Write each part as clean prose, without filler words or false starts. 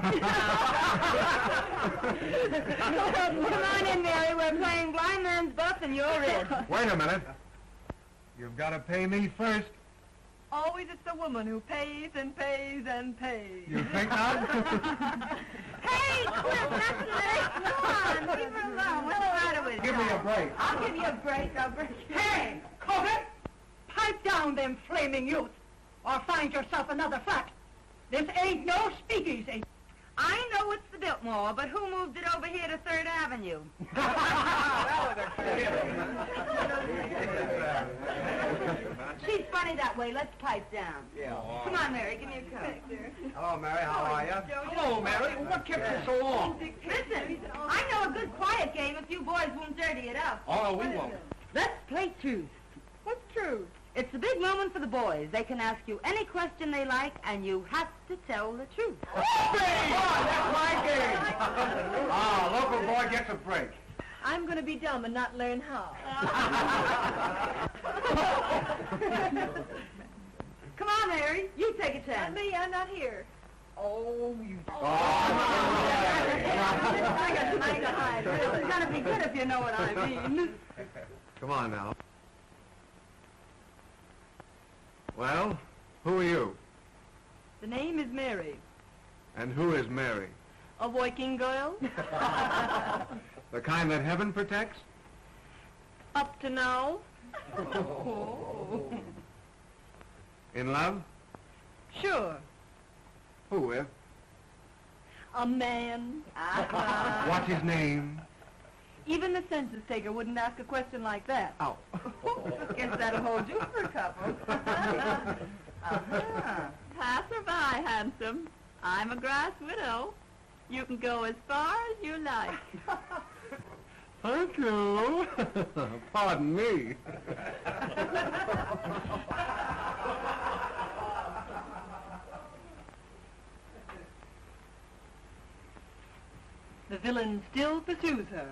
Come on in, Mary. We're playing blind man's buff and you're in. Wait a minute. You've got to pay me first. Always it's the woman who pays and pays and pays. You think not? Hey, Cliff, that's nice. Come on, leave her alone. What's the matter with Give me a break. I'll give you a break. I'll break you. Hey, Corbett! Pipe down them flaming youth, or find yourself another flat. This ain't no speakeasy. I know it's the Biltmore, but who moved it over here to 3rd Avenue? She's funny that way. Let's pipe down. Yeah. Come on, Mary. Give me a cup. Hello, Mary. How are you? Hello, Mary. What kept you so long? Listen, I know a good quiet game if you boys won't dirty it up. Oh, no, we won't. Let's play truth. What's true? It's a big moment for the boys. They can ask you any question they like, and you have to tell the truth. That's my game. Local boy gets a break. I'm going to be dumb and not learn how. Come on, Mary. You take a Not chance. me, I'm not here. Oh, you... I got to hide. It's going to be good if you know what I mean. Come on now. Well, who are you? The name is Mary. And who is Mary? A working girl? The kind that heaven protects? Up to now? In love? Sure. Who with? A man. What's his name? Even the census taker wouldn't ask a question like that. Oh. Guess that'll hold you for a couple. Pass or by, handsome. I'm a grass widow. You can go as far as you like. Thank you. Pardon me. The villain still pursues her.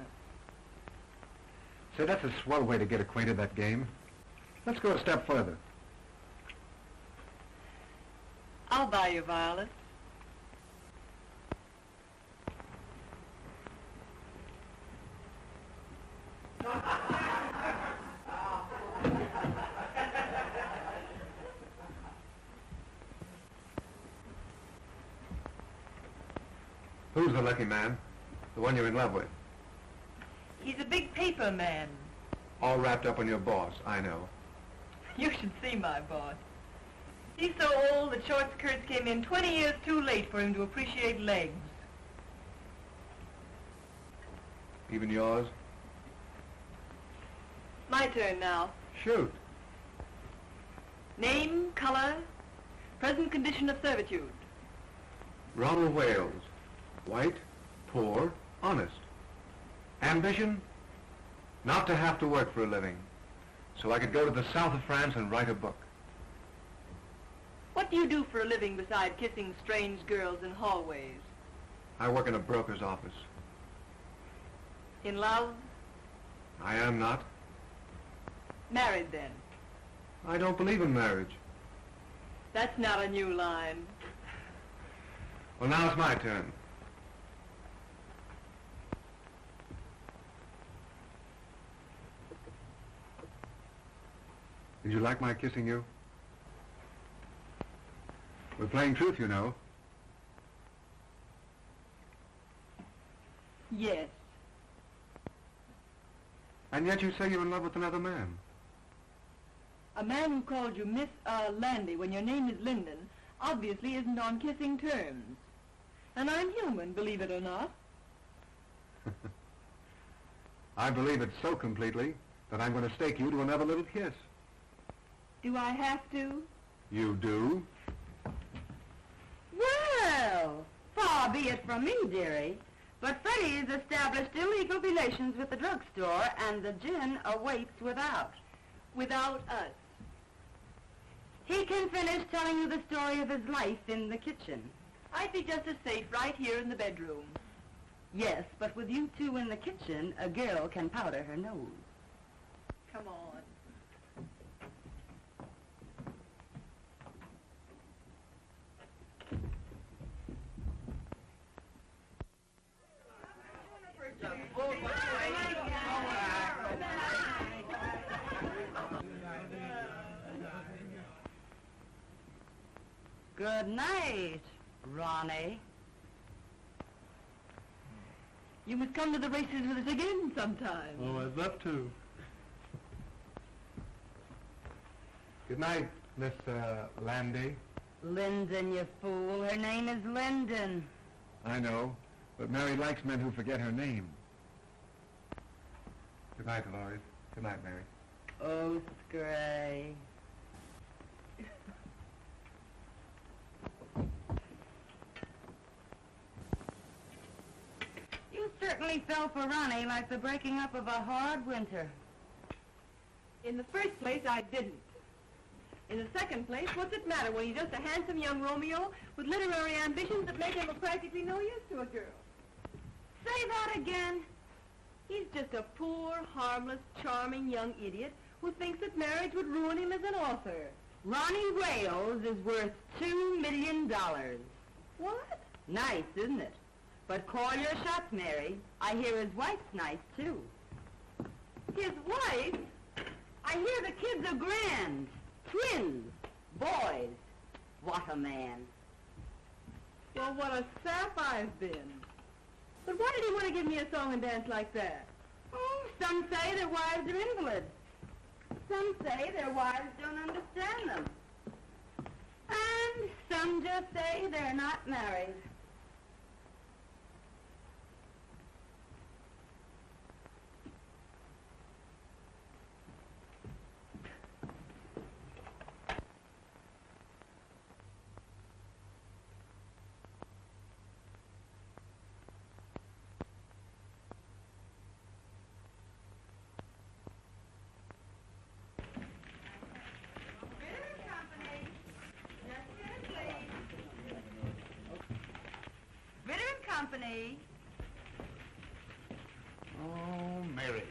Say, that's a swell way to get acquainted, that game. Let's go a step further. I'll buy you violets. Who's the lucky man? The one you're in love with? He's a big paper man. All wrapped up on your boss, I know. You should see my boss. He's so old that short skirts came in 20 years too late for him to appreciate legs. Even yours? My turn now. Shoot. Name, color, present condition of servitude. Ronald Wales. White, poor, honest. Ambition? Not to have to work for a living. So I could go to the south of France and write a book. What do you do for a living beside kissing strange girls in hallways? I work in a broker's office. In love? I am not. Married then? I don't believe in marriage. That's not a new line. Well, now it's my turn. Did you like my kissing you? We're playing truth, you know. Yes. And yet you say you're in love with another man. A man who called you Miss Landy when your name is Linden obviously isn't on kissing terms. And I'm human, believe it or not. I believe it so completely that I'm going to stake you to another little kiss. Do I have to? You do? Well, far be it from me, dearie, but Freddie has established illegal relations with the drugstore, and the gin awaits without. Without us. He can finish telling you the story of his life in the kitchen. I'd be just as safe right here in the bedroom. Yes, but with you two in the kitchen, a girl can powder her nose. Come on. Good night, Ronnie. You must come to the races with us again sometime. Oh, I'd love to. Good night, Miss, Landy. Linden, you fool. Her name is Linden. I know, but Mary likes men who forget her name. Good night, Dolores. Good night, Mary. Oh, Scray. You certainly fell for Ronnie like the breaking up of a hard winter. In the first place, I didn't. In the second place, what's it matter when he's just a handsome young Romeo with literary ambitions that make him of practically no use to a girl? Say that again. He's just a poor, harmless, charming young idiot who thinks that marriage would ruin him as an author. Ronnie Wales is worth $2 million. What? Nice, isn't it? But call your shots, Mary. I hear his wife's nice, too. His wife? I hear the kids are grand. Twins. Boys. What a man. Well, what a sap I've been. But why did he want to give me a song and dance like that? Oh, some say their wives are invalids. Some say their wives don't understand them. And some just say they're not married. Company. Oh, Mary.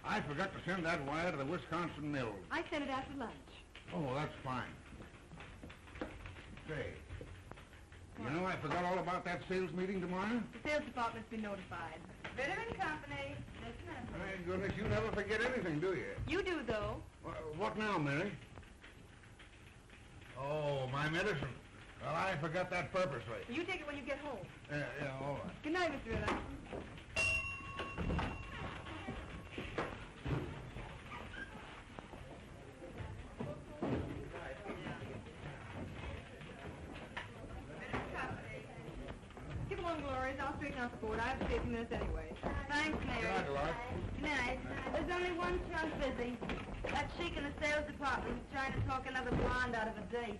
I forgot to send that wire to the Wisconsin Mills. I sent it after lunch. Oh, that's fine. Say, you know I forgot all about that sales meeting tomorrow? The sales department's been notified. Bitter and Company. Listen. My goodness, you never forget anything, do you? You do, though. What now, Mary? Oh, my medicine. Well, I forgot that purposely. You take it when you get home. Yeah, all right. Good night, Mr. Ritter. Give along, Dolores. I'll straighten out the board. I have to stay a few minutes anyway. Thanks, Mary. Good night, Dolores. Good night. There's only one chunk busy. That sheik in the sales department is trying to talk another blonde out of a date.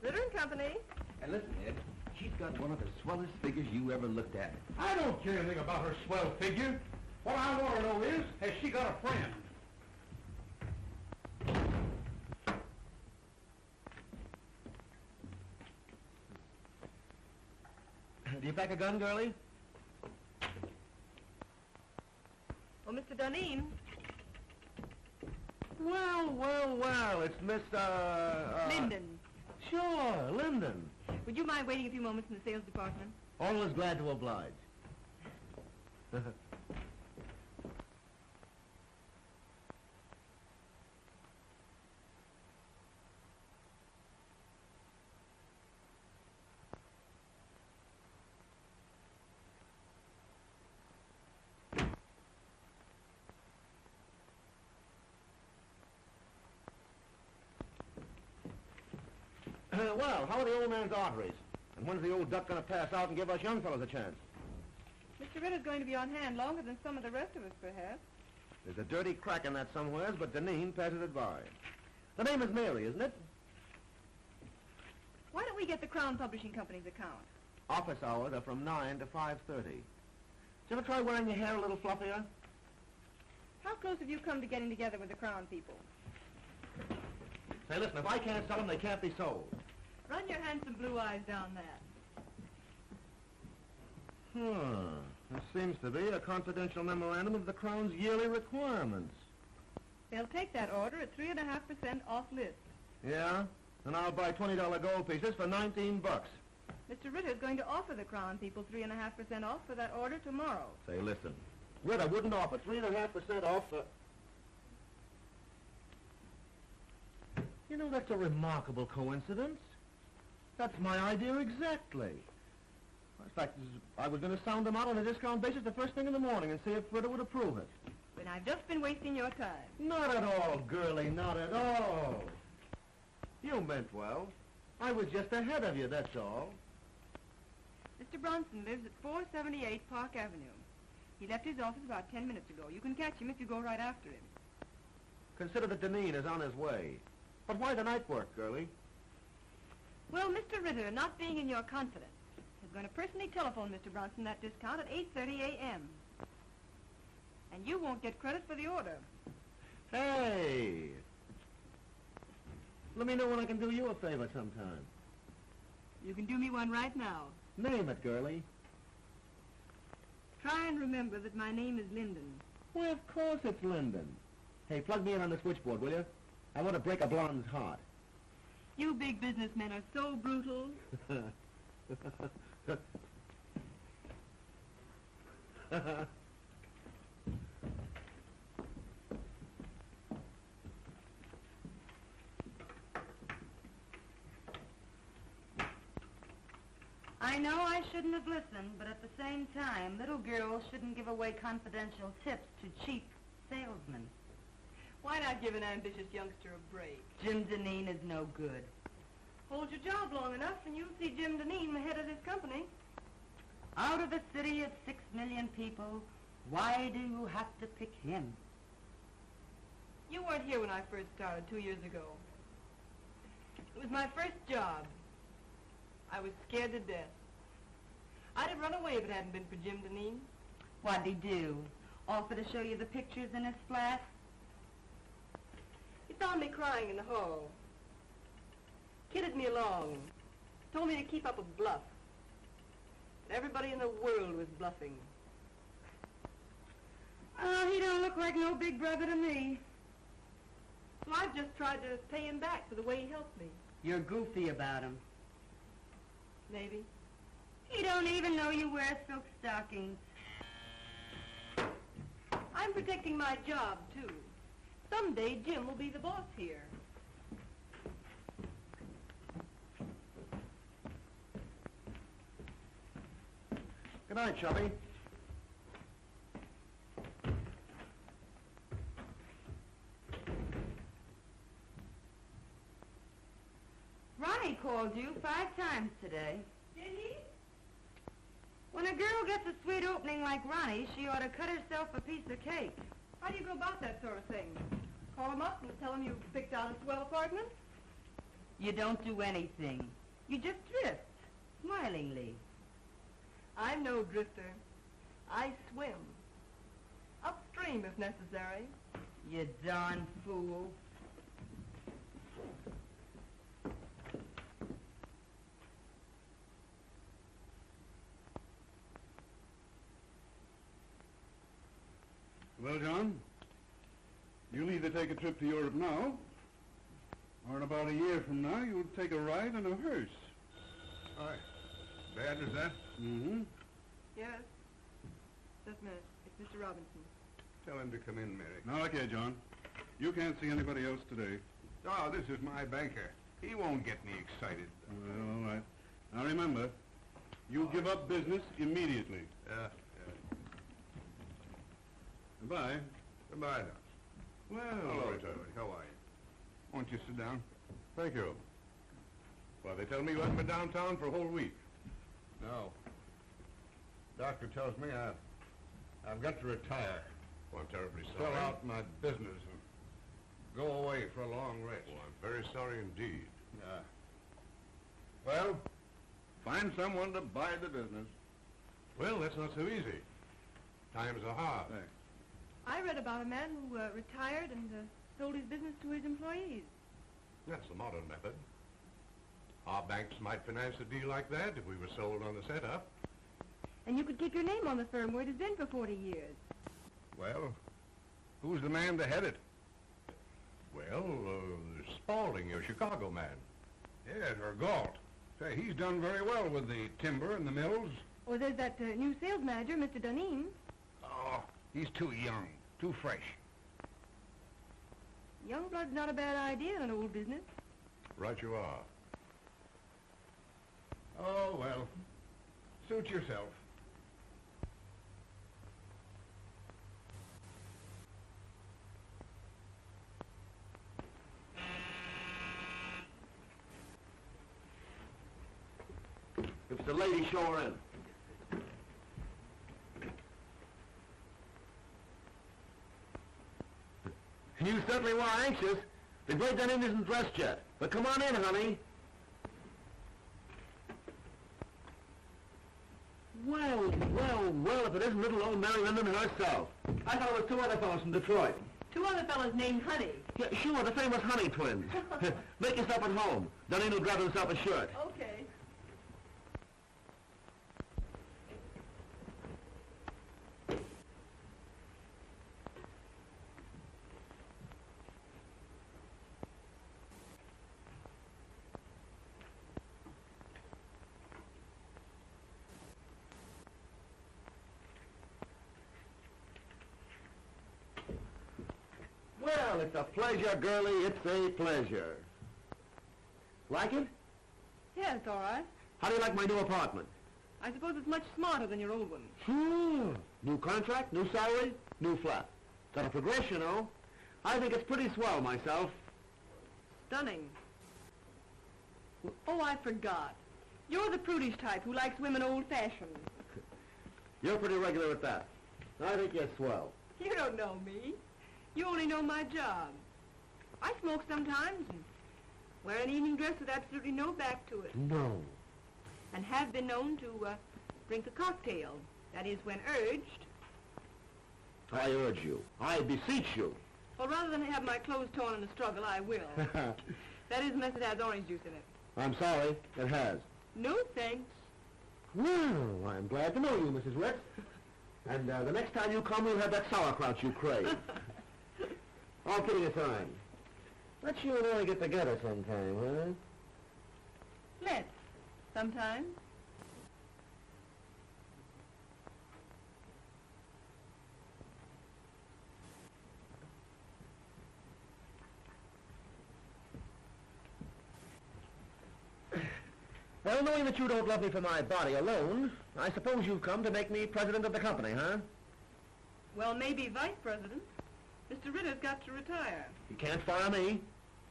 Ritter and Company. And listen, Ed, she's got one of the swellest figures you ever looked at. I don't care anything about her swell figure. What I want to know is, has she got a friend? Do you pack a gun, girlie? Well, Mr. Duneen. Well, it's Miss, Linden. Sure, Linden. Would you mind waiting a few moments in the sales department? Always glad to oblige. Well, how are the old man's arteries? And when's the old duck going to pass out and give us young fellows a chance? Mr. Ritter's going to be on hand longer than some of the rest of us, perhaps. There's a dirty crack in that somewheres, but Duneen passes it by. The name is Mary, isn't it? Why don't we get the Crown Publishing Company's account? Office hours are from 9 to 5:30. Did you ever try wearing your hair a little fluffier? How close have you come to getting together with the Crown people? Say, listen, if I can't sell them, they can't be sold. Run your handsome blue eyes down that. This seems to be a confidential memorandum of the Crown's yearly requirements. They'll take that order at 3.5% off list. Yeah? And I'll buy $20 gold pieces for $19. Mr. Ritter's going to offer the Crown people 3.5% off for that order tomorrow. Say, listen, Ritter wouldn't offer 3.5% off for... You know, that's a remarkable coincidence. That's my idea exactly. In fact, I was going to sound them out on a discount basis the first thing in the morning and see if Fritter would approve it. But I've just been wasting your time. Not at all, girlie, not at all. You meant well. I was just ahead of you, that's all. Mr. Bronson lives at 478 Park Avenue. He left his office about 10 minutes ago. You can catch him if you go right after him. Consider that Duneen is on his way. But why the night work, girlie? Well, Mr. Ritter, not being in your confidence, is going to personally telephone Mr. Bronson that discount at 8:30 a.m. And you won't get credit for the order. Hey! Let me know when I can do you a favor sometime. You can do me one right now. Name it, girlie. Try and remember that my name is Linden. Why, of course it's Linden. Hey, plug me in on the switchboard, will you? I want to break a blonde's heart. You big businessmen are so brutal. I know I shouldn't have listened, but at the same time, little girls shouldn't give away confidential tips to cheap salesmen. Why not give an ambitious youngster a break? Jim Duneen is no good. Hold your job long enough and you'll see Jim Duneen the head of this company. Out of a city of 6 million people, why do you have to pick him? You weren't here when I first started 2 years ago. It was my first job. I was scared to death. I'd have run away if it hadn't been for Jim Duneen. What'd he do? Offer to show you the pictures in his flat? He found me crying in the hall. Kidded me along. Told me to keep up a bluff. But everybody in the world was bluffing. Oh, he don't look like no big brother to me. So I've just tried to pay him back for the way he helped me. You're goofy about him. Maybe. He don't even know you wear silk stockings. I'm protecting my job, too. Someday Jim will be the boss here. Good night, Chubby. Ronnie called you 5 times today. Did he? When a girl gets a sweet opening like Ronnie, she ought to cut herself a piece of cake. How do you go about that sort of thing? Call him up and tell him you've picked out a swell apartment? You don't do anything. You just drift, smilingly. I'm no drifter. I swim. Upstream if necessary. You darn fool. Well, John, you'll either take a trip to Europe now, or in about a year from now, you'll take a ride in a hearse. Hi. Bad as that? Mm-hmm. Yes. Just a minute. It's Mr. Robinson. Tell him to come in, Mary. Now, look here, John. You can't see anybody else today. Oh, this is my banker. He won't get me excited. Well, all right. Now, remember, you give up business immediately. Yeah. Goodbye. Goodbye, now. Well, Hello, Charlie. How are you? Won't you sit down? Thank you. Well, they tell me you haven't been downtown for a whole week. No. Doctor tells me I've got to retire. Well, I'm terribly Sell sorry. out my business and go away for a long rest. Well, I'm very sorry indeed. Yeah. Well, find someone to buy the business. Well, that's not so easy. Times are hard. Thanks. I read about a man who retired and sold his business to his employees. That's the modern method. Our banks might finance a deal like that if we were sold on the setup. And you could keep your name on the firm where it has been for 40 years. Well, who's the man to head it? Well, Spaulding, your Chicago man. Yes, or Galt. Say, he's done very well with the timber and the mills. Or there's that new sales manager, Mr. Duneen. Oh, he's too young, too fresh. Young blood's not a bad idea in an old business. Right you are. Oh, well. Suit yourself. If it's a lady, show her in. You certainly were anxious. The great Duneen isn't dressed yet. But come on in, honey. Well, well, well, if it isn't little old Mary Linden herself. I thought it was two other fellows from Detroit. Two other fellas named Honey. Yeah, sure, the famous Honey twins. Make yourself at home. Duneen will grab himself a shirt. Okay. Well, it's a pleasure, girlie. It's a pleasure. Like it? Yeah, it's all right. How do you like my new apartment? I suppose it's much smarter than your old one. Sure. New contract, new salary, new flat. Got a progression, you know. I think it's pretty swell myself. Stunning. Oh, I forgot. You're the prudish type who likes women old-fashioned. You're pretty regular at that. I think you're swell. You don't know me. You only know my job. I smoke sometimes and wear an evening dress with absolutely no back to it. No. And have been known to drink a cocktail. That is, when urged. I urge you. I beseech you. Well, rather than have my clothes torn in a struggle, I will. That is, unless it has orange juice in it. I'm sorry. It has. No thanks. Well, I'm glad to know you, Mrs. Rex. And the next time you come, we'll have that sauerkraut you crave. All kidding aside. Let's you and I get together sometime, huh? Let's. Sometime. Well, knowing that you don't love me for my body alone, I suppose you've come to make me president of the company, huh? Well, maybe vice president. Mr. Ritter's got to retire. You can't fire me.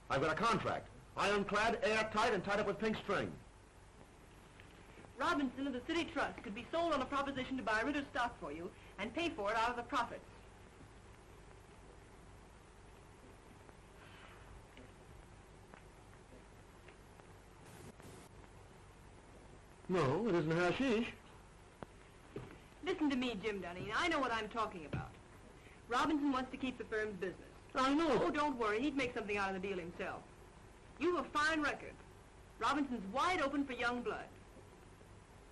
I've got a contract. Ironclad, airtight, and tied up with pink string. Robinson of the City Trust could be sold on a proposition to buy Ritter's stock for you and pay for it out of the profits. No, it isn't hashish. Listen to me, Jim Duneen. I know what I'm talking about. Robinson wants to keep the firm's business. I know. Oh, don't worry. He'd make something out of the deal himself. You have a fine record. Robinson's wide open for young blood.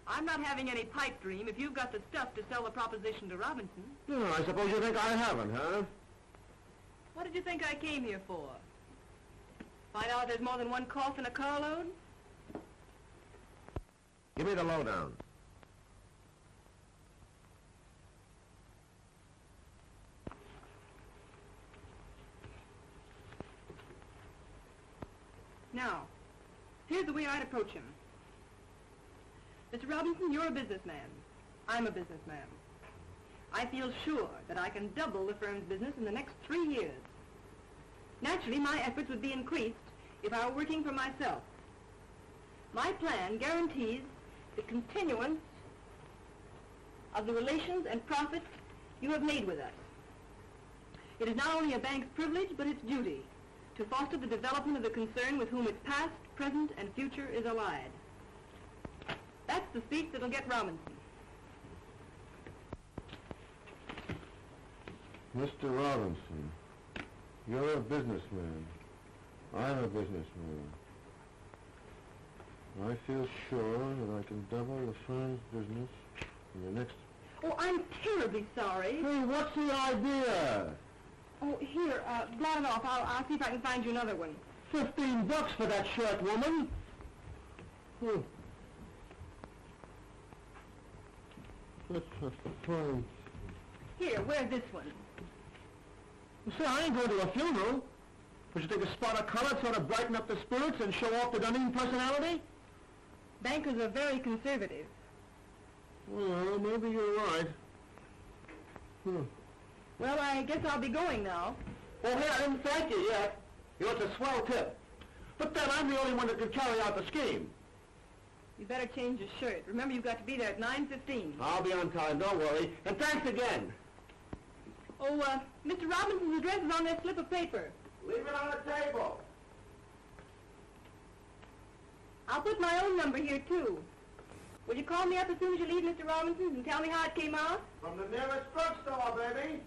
I'm not having any pipe dream if you've got the stuff to sell the proposition to Robinson. No, I suppose you think I haven't, huh? What did you think I came here for? Find out there's more than one cough in a carload? Give me the lowdown. Now, here's the way I'd approach him. Mr. Robinson, you're a businessman. I'm a businessman. I feel sure that I can double the firm's business in the next 3 years. Naturally, my efforts would be increased if I were working for myself. My plan guarantees the continuance of the relations and profits you have made with us. It is not only a bank's privilege, but its duty to foster the development of the concern with whom its past, present, and future is allied. That's the speech that'll get Robinson. Mr. Robinson, you're a businessman. I'm a businessman. I feel sure that I can double the firm's business in the next... Oh, I'm terribly sorry. Hey, what's the idea? Oh, here, blot it off. I'll see if I can find you another one. $15 for that shirt, woman. That's a fine... Here, wear this one. Say, I ain't going to a funeral. Would you take a spot of color, sort of brighten up the spirits and show off the Duneen personality? Bankers are very conservative. Well, maybe you're right. Well, I guess I'll be going now. Oh, hey, I didn't thank you yet. You know, it's a swell tip. But then I'm the only one that could carry out the scheme. You better change your shirt. Remember, you've got to be there at 9:15. I'll be on time, don't worry. And thanks again. Oh, Mr. Robinson's address is on that slip of paper. Leave it on the table. I'll put my own number here, too. Will you call me up as soon as you leave Mr. Robinson's and tell me how it came out? From the nearest drugstore, baby.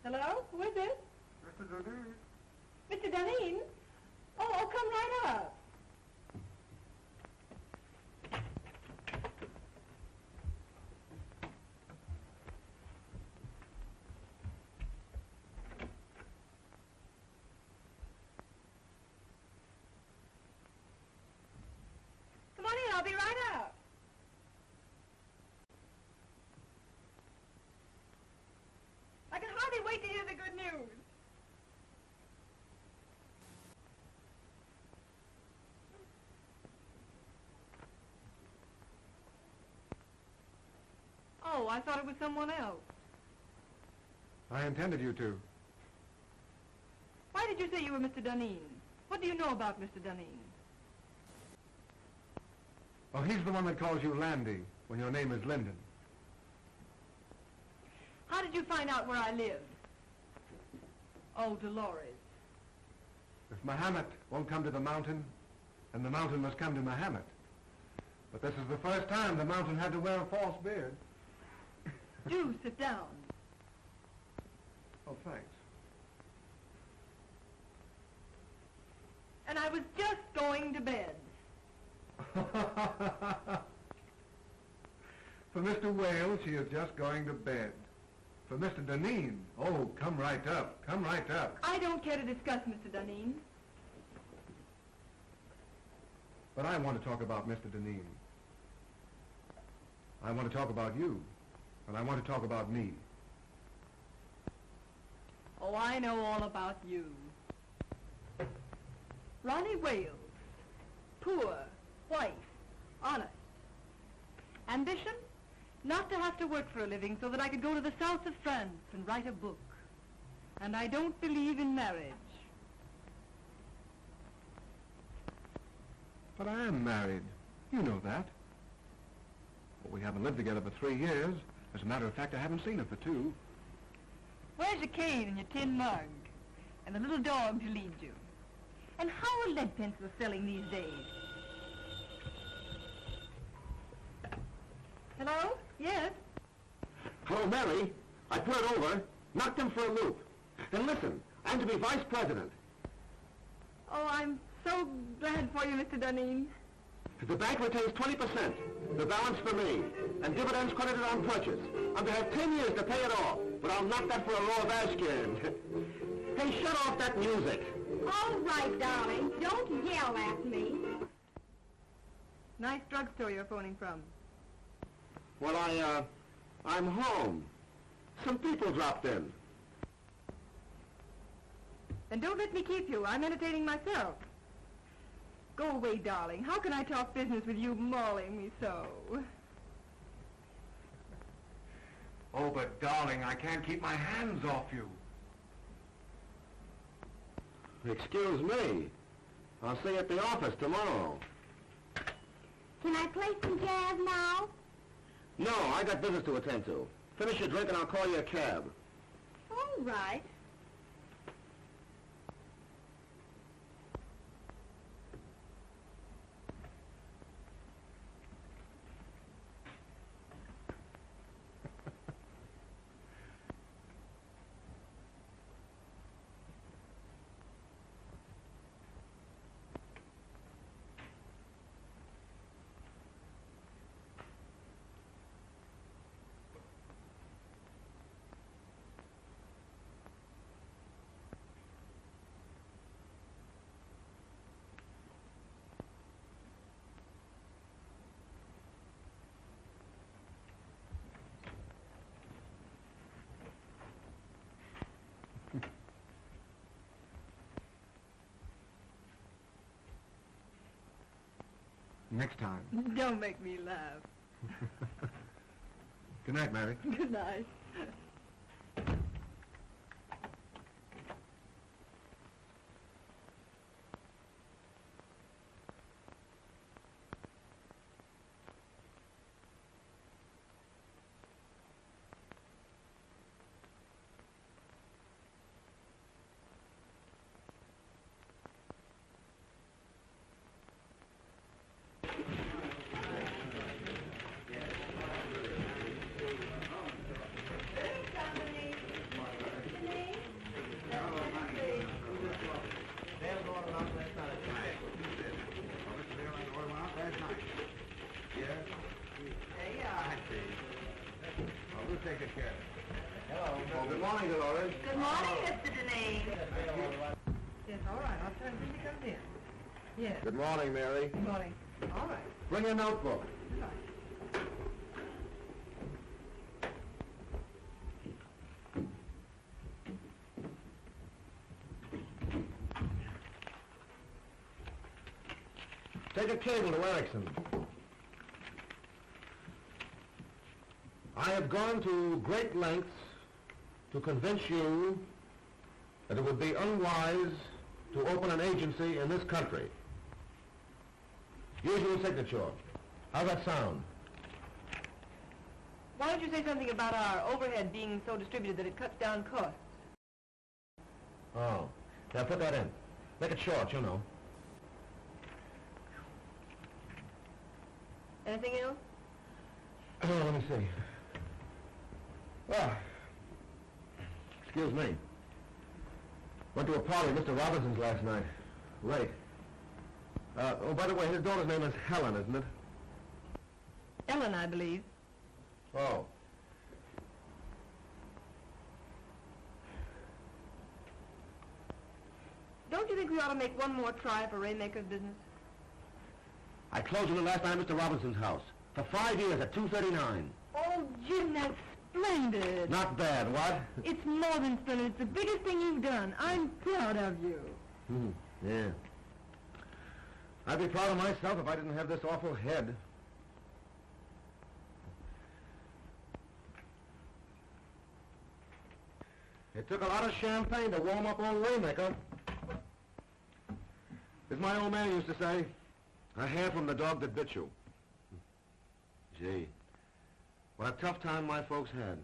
Hello? Who is it? Mr. Duneen. Mr. Duneen? Oh, come right up. Come on in, I'll be right up. I can hardly wait to hear the good news. Oh, I thought it was someone else. I intended you to. Why did you say you were Mr. Duneen? What do you know about Mr. Duneen? Oh, he's the one that calls you Landy when your name is Linden. How did you find out where I live? Oh, Dolores. If Mahomet won't come to the mountain, then the mountain must come to Mahomet. But this is the first time the mountain had to wear a false beard. Do sit down. Oh, thanks. And I was just going to bed. For Mr. Wales, she is just going to bed. For Mr. Duneen, oh, come right up, come right up. I don't care to discuss Mr. Duneen. But I want to talk about Mr. Duneen. I want to talk about you, and I want to talk about me. Oh, I know all about you. Ronnie Wales. Poor, white, honest. Ambition? Not to have to work for a living so that I could go to the south of France and write a book. And I don't believe in marriage. But I am married. You know that. Well, we haven't lived together for 3 years. As a matter of fact, I haven't seen her for 2. Where's your cane and your tin mug? And the little dog to lead you? And how are lead pencils selling these days? Hello? Yes? Hello, Mary. I put it over, knocked him for a loop. And listen, I'm to be vice president. Oh, I'm so glad for you, Mr. Duneen. The bank retains 20%, the balance for me, and dividends credited on purchase. I'm to have 10 years to pay it off, but I'll knock that for a row of Ashcan. Hey, shut off that music. All right, darling. Don't yell at me. Nice drugstore you're phoning from. Well, I'm home. Some people dropped in. Then don't let me keep you. I'm entertaining myself. Go away, darling. How can I talk business with you mauling me so? Oh, but darling, I can't keep my hands off you. Excuse me. I'll see you at the office tomorrow. Can I play some jazz now? No, I got business to attend to. Finish your drink and I'll call you a cab. All right. Next time. Don't make me laugh. Good night, Mary. Good night. Good morning, Dolores. Good morning, Mr. Duneen. Yes, all right. I'll turn when he comes in. Yes. Good morning, Mary. Good morning. All right. Bring your notebook. Good night. Take a cable to Erickson. I have gone to great lengths to convince you that it would be unwise to open an agency in this country. Usual signature. How's that sound? Why don't you say something about our overhead being so distributed that it cuts down costs? Oh. Now put that in. Make it short, you know. Anything else? Oh, let me see. Well, excuse me. Went to a party at Mr. Robinson's last night. Late. Oh, by the way, his daughter's name is Helen, isn't it? Ellen, I believe. Oh. Don't you think we ought to make one more try for Raymaker's business? I closed on it last night at Mr. Robinson's house. For 5 years at $2.39. Oh, Jim, that's splendid. Not bad, what? It's more than splendid. It's the biggest thing you've done. I'm proud of you. Yeah. I'd be proud of myself if I didn't have this awful head. It took a lot of champagne to warm up old Raymaker. As my old man used to say, a hair from the dog that bit you. Gee, what a tough time my folks had.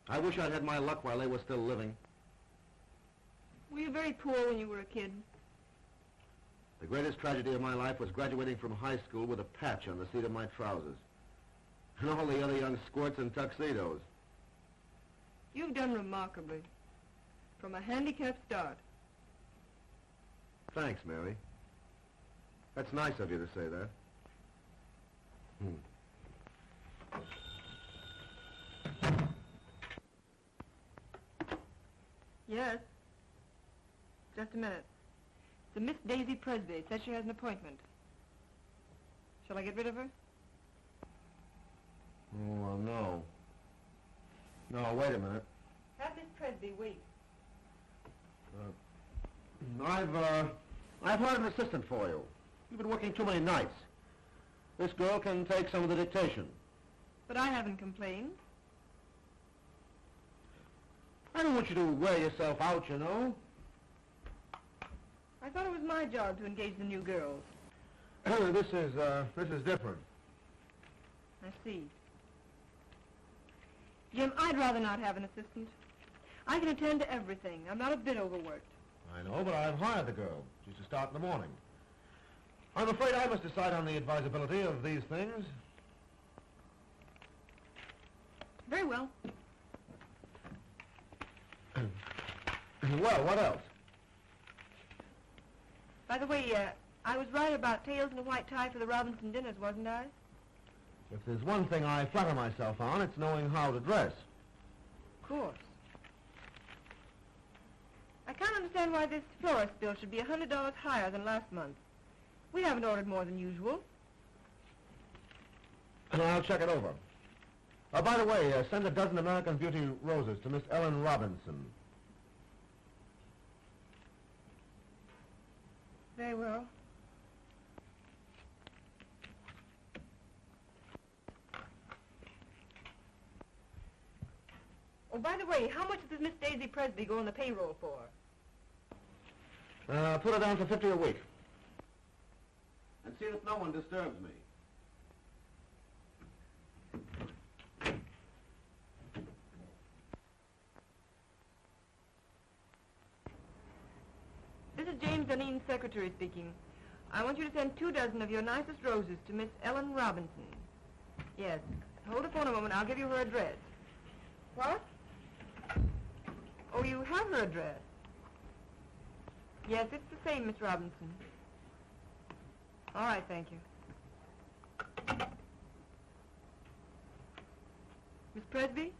I wish I'd had my luck while they were still living. Were you very poor when you were a kid? The greatest tragedy of my life was graduating from high school with a patch on the seat of my trousers. And all the other young squirts in tuxedos. You've done remarkably. From a handicapped start. Thanks, Mary. That's nice of you to say that. Yes. Just a minute. It's a Miss Daisy Presby. It says she has an appointment. Shall I get rid of her? Oh, well, no. No, wait a minute. Have Miss Presby wait. I've hired an assistant for you. You've been working too many nights. This girl can take some of the dictation. But I haven't complained. I don't want you to wear yourself out, you know. I thought it was my job to engage the new girls. This is different. I see. Jim, I'd rather not have an assistant. I can attend to everything. I'm not a bit overworked. I know, but I've hired the girl. She's to start in the morning. I'm afraid I must decide on the advisability of these things. Very well. Well, what else? By the way, I was right about tails and a white tie for the Robinson dinners, wasn't I? If there's one thing I flatter myself on, it's knowing how to dress. Of course. I can't understand why this florist bill should be $100 higher than last month. We haven't ordered more than usual. And I'll check it over. By the way, send a dozen American Beauty roses to Miss Ellen Robinson. Very well. Oh, by the way, how much does Miss Daisy Presby go on the payroll for? Put her down for 50 a week. And see that no one disturbs me. This is James Duneen's secretary speaking. I want you to send 24 of your nicest roses to Miss Ellen Robinson. Yes. Hold the phone a moment. I'll give you her address. What? Oh, you have her address. Yes, it's the same, Miss Robinson. All right, thank you. Miss Presby?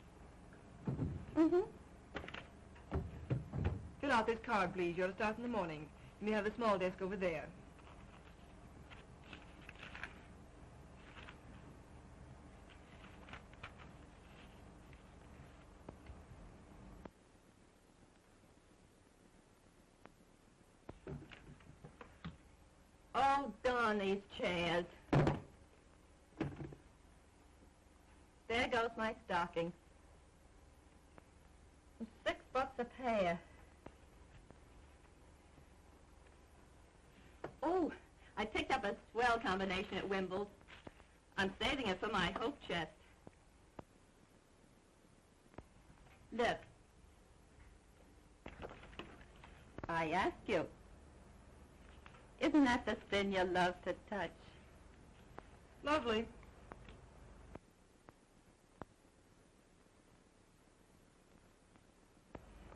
Mm-hmm. Fill out this card, please. You're to start in the morning. You may have the small desk over there. Oh, darn these chairs. There goes my stocking. $6 a pair. Oh, I picked up a swell combination at Wimble's. I'm saving it for my hope chest. Look. I ask you. Isn't that the spin you love to touch? Lovely.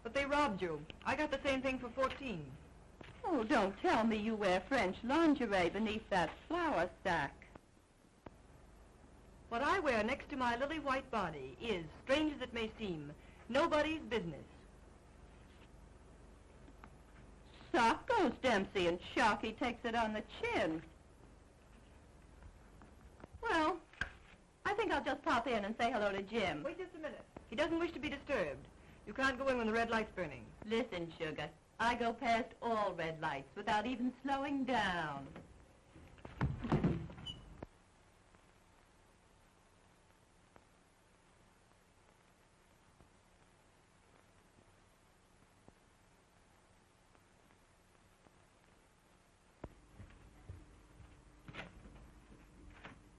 But they robbed you. I got the same thing for 14. Oh, don't tell me you wear French lingerie beneath that flour sack. What I wear next to my lily white body is, strange as it may seem, nobody's business. Sock goes Dempsey and Sharky takes it on the chin. Well, I think I'll just pop in and say hello to Jim. Wait just a minute. He doesn't wish to be disturbed. You can't go in when the red light's burning. Listen, sugar, I go past all red lights without even slowing down.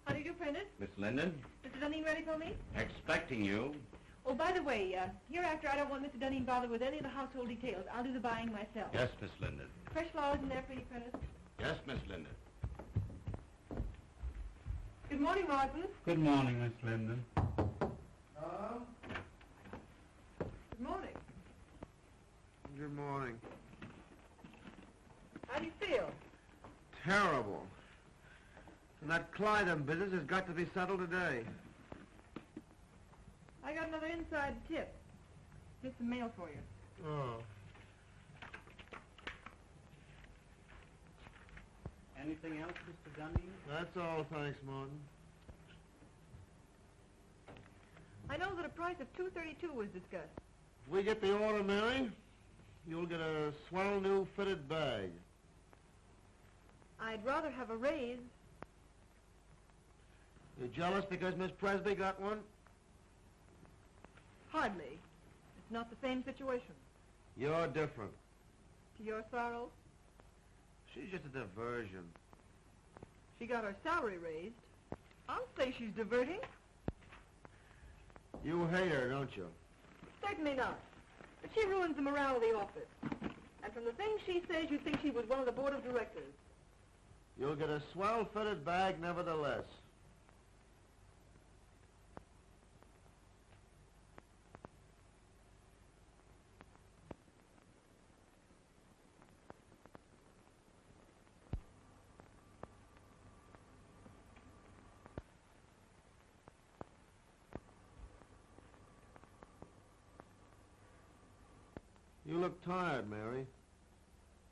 How do you do, Prentice? Miss Linden, Mr. Duneen ready for me? expecting you. Oh, by the way, hereafter I don't want Mr. Duneen bothered with any of the household details. I'll do the buying myself. Yes, Miss Linden. Fresh flowers in there for you, Prentice. Yes, Miss Linden. Good morning, Martin. Good morning, Miss Linden. Good morning. Good morning. How do you feel? Terrible. And that Clyden business has got to be settled today. I got another inside tip. Here's some mail for you. Oh. Anything else, Mr. Duneen? That's all, thanks, Martin. I know that a price of $232 was discussed. If we get the order, Mary, you'll get a swell new fitted bag. I'd rather have a raise. You jealous because Miss Presby got one? Hardly. It's not the same situation. You're different. To your sorrow, She's just a diversion. she got her salary raised. I'll say she's diverting. You hate her, don't you? Certainly not. But she ruins the morale of the office. And from the things she says, you'd think she was one of the board of directors. You'll get a swell fitted bag nevertheless. You look tired, Mary.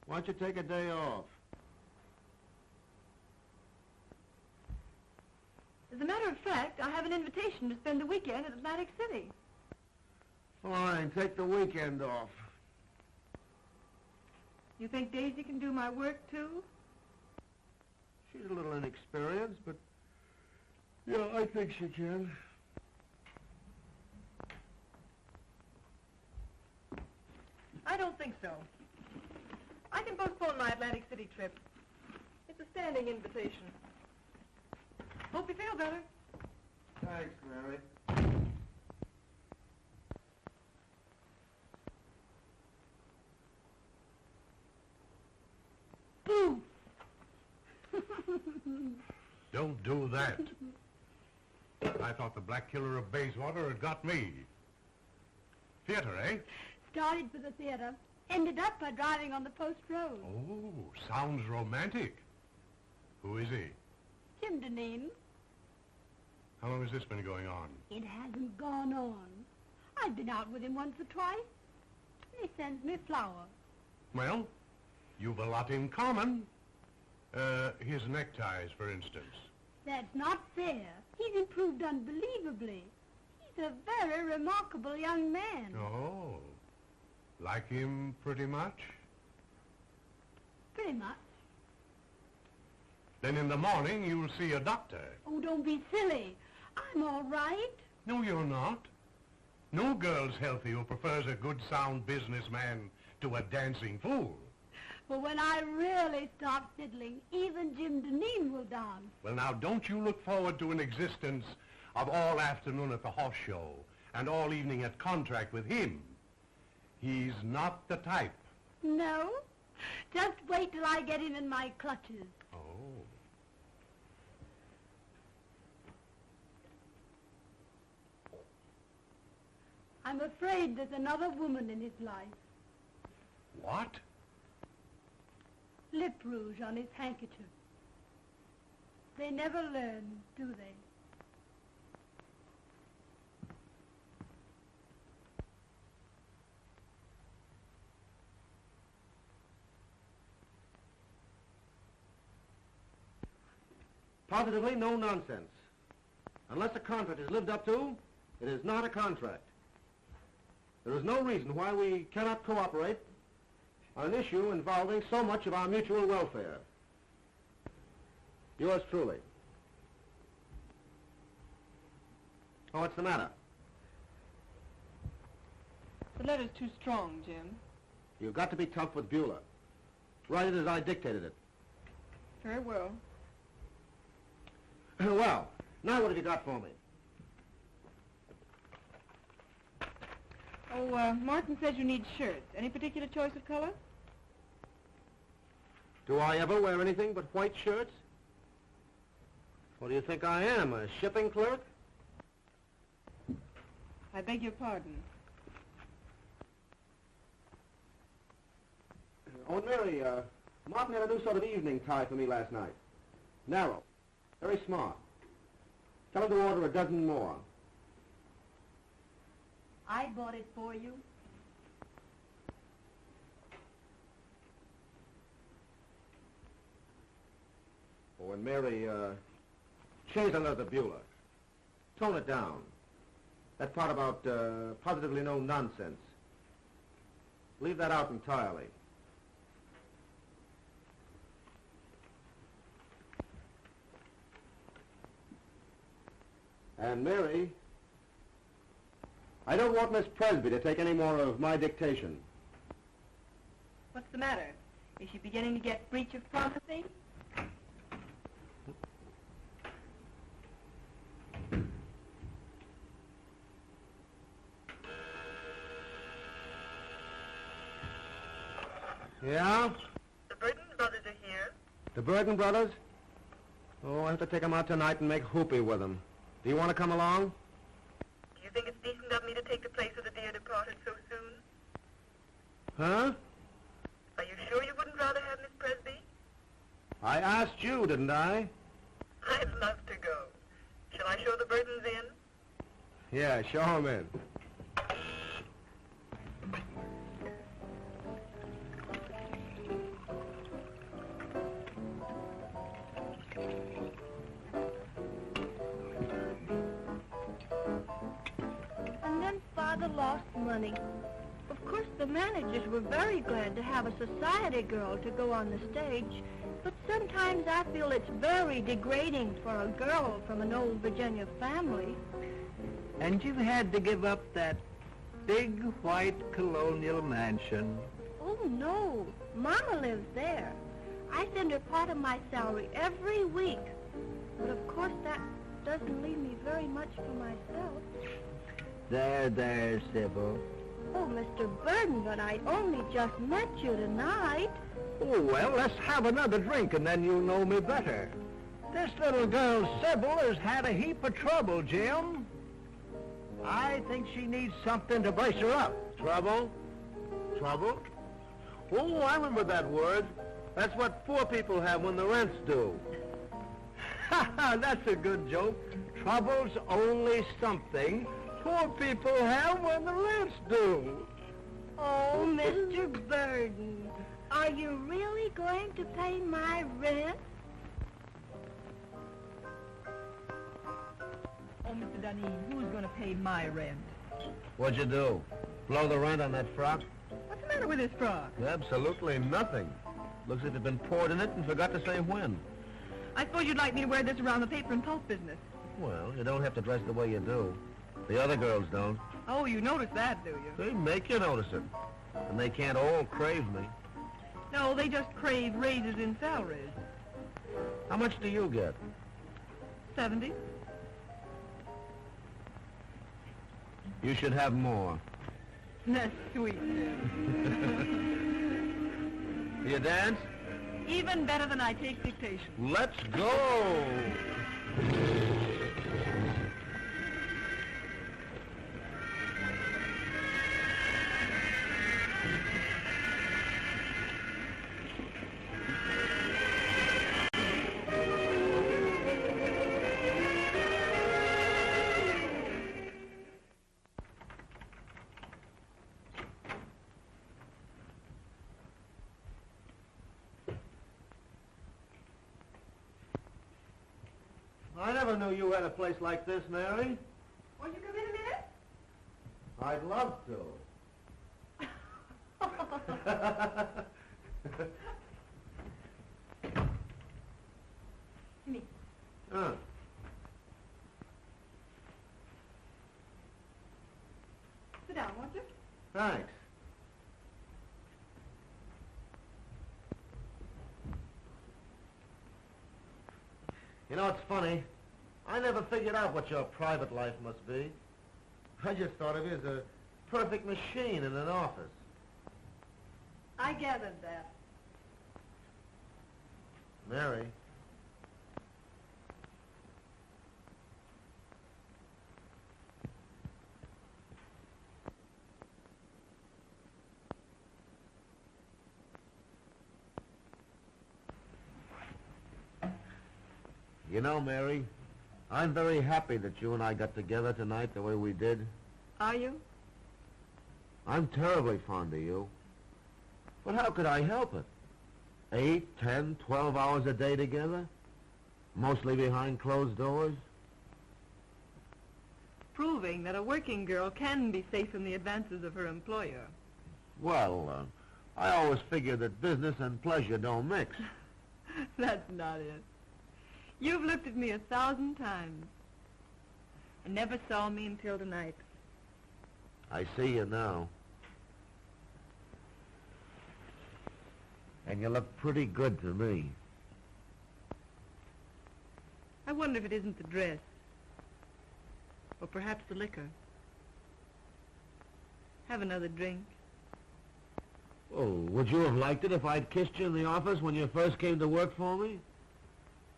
Why don't you take a day off? As a matter of fact, I have an invitation to spend the weekend at Atlantic City. Fine, take the weekend off. You think Daisy can do my work, too? She's a little inexperienced, but yeah, I think she can. I don't think so. I can postpone my Atlantic City trip. It's a standing invitation. Hope you feel better. Thanks, Mary. Boo! Don't do that. I thought the Black Killer of Bayswater had got me. Theater, eh? Started for the theater. Ended up by driving on the post road. Oh, sounds romantic. Who is he? Jim Duneen. How long has this been going on? It hasn't gone on. I've been out with him once or twice. He sends me flowers. Well, you've a lot in common. His neckties, for instance. That's not fair. He's improved unbelievably. He's a very remarkable young man. Oh, like him pretty much? Pretty much. Then in the morning you'll see a doctor. Oh, don't be silly. I'm all right. No, you're not. No girl's healthy who prefers a good, sound businessman to a dancing fool. But when I really start fiddling, even Jim Duneen will dance. Well, now, don't you look forward to an existence of all afternoon at the horse show and all evening at contract with him. He's not the type. No? Just wait till I get him in my clutches. Oh. I'm afraid there's another woman in his life. What? Lip rouge on his handkerchief. They never learn, do they? Positively no nonsense. Unless a contract is lived up to, it is not a contract. There is no reason why we cannot cooperate on an issue involving so much of our mutual welfare. Yours truly. Oh, what's the matter? The letter's too strong, Jim. You've got to be tough with Beulah. Write it as I dictated it. Very well. Well, now what have you got for me? Oh, Martin says you need shirts. Any particular choice of color? Do I ever wear anything but white shirts? What do you think I am, a shipping clerk? I beg your pardon. Oh, and Mary, Martin had a new sort of evening tie for me last night. Narrow. Very smart. Tell him to order a dozen more. I bought it for you. Oh, and Mary, change the leather, Beulah. Tone it down. That part about positively no nonsense. Leave that out entirely. And Mary, I don't want Miss Presby to take any more of my dictation. What's the matter? Is she beginning to get breach of promising? Yeah? The Burton brothers are here. The Burton brothers? Oh, I have to take them out tonight and make whoopee with them. Do you want to come along? Do you think it's decent of me to take the place of the dear departed so soon? Huh? Are you sure you wouldn't rather have Miss Presby? I asked you, didn't I? I'd love to go. Shall I show the Burtons in? Yeah, show them in. And then Father lost money. Of course, the managers were very glad to have a society girl to go on the stage, but sometimes I feel it's very degrading for a girl from an old Virginia family. And you had to give up that big white colonial mansion. Oh, no. Mama lives there. I send her part of my salary every week. But of course that doesn't leave me very much for myself. There, Sybil. Oh, Mr. Burden, but I only just met you tonight. Oh, well, let's have another drink and then you'll know me better. This little girl, Sybil, has had a heap of trouble, Jim. I think she needs something to brace her up. Trouble? Trouble? Oh, I remember that word. That's what poor people have when the rent's due. Ha ha, that's a good joke. Trouble's only something poor people have when the rent's due. Oh, Mr. Burden, are you really going to pay my rent? Oh, Mr. Duneen, who's going to pay my rent? What'd you do? Blow the rent on that frock? What's the matter with this frock? Absolutely nothing. Looks as if you've been poured in it and forgot to say when. I suppose you'd like me to wear this around the paper and pulp business. Well, you don't have to dress the way you do. The other girls don't. Oh, you notice that, do you? They make you notice it. And they can't all crave me. No, they just crave raises in salaries. How much do you get? 70. You should have more. That's sweet. You dance? Even better than I take dictation. Let's go! I never knew you had a place like this, Mary. Won't you come in a minute? I'd love to. Me. Huh. Sit down, won't you? Thanks. You know, it's funny. I never figured out what your private life must be. I just thought of you as a perfect machine in an office. I gathered that. Mary. You know, Mary, I'm very happy that you and I got together tonight the way we did. Are you? I'm terribly fond of you. But how could I help it? 8, 10, 12 hours a day together? Mostly behind closed doors? Proving that a working girl can be safe in the advances of her employer. Well, I always figured that business and pleasure don't mix. That's not it. You've looked at me 1,000 times and never saw me until tonight. I see you now. And you look pretty good to me. I wonder if it isn't the dress. Or perhaps the liquor. Have another drink. Oh, would you have liked it if I'd kissed you in the office when you first came to work for me?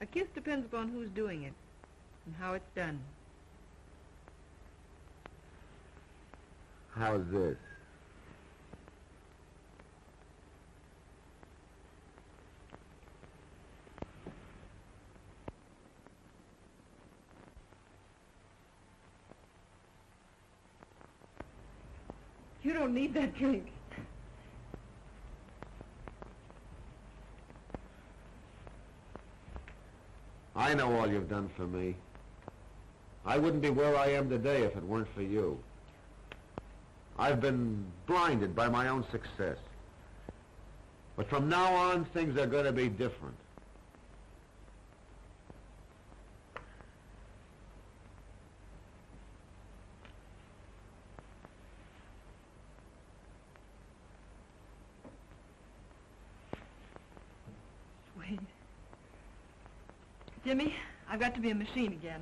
A kiss depends upon who's doing it and how it's done. How's this? You don't need that drink. I know all you've done for me. I wouldn't be where I am today if it weren't for you. I've been blinded by my own success. But from now on, things are going to be different. Jimmy, I've got to be a machine again.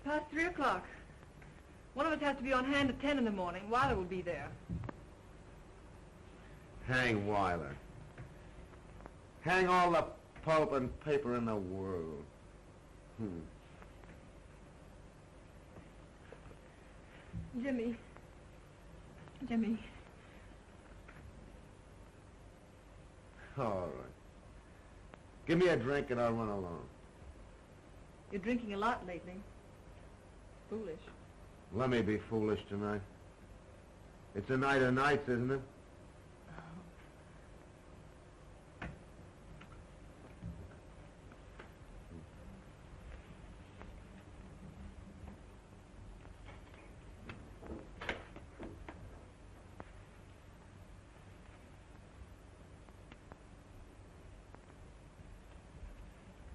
Past 3 o'clock. One of us has to be on hand at 10 in the morning. Weiler will be there. Hang Weiler. Hang all the pulp and paper in the world. Jimmy. Jimmy. All right. Give me a drink and I'll run along. You're drinking a lot lately. Foolish. Let me be foolish tonight. It's a night of nights, isn't it?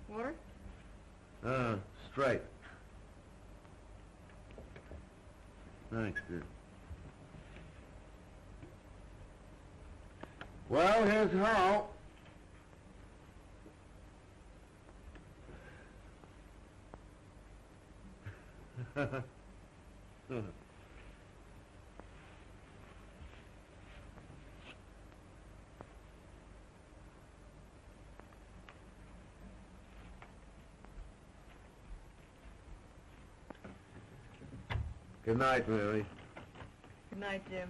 Water? Straight. Thanks, dear. Well, here's how. Good night, Mary. Good night, Jim.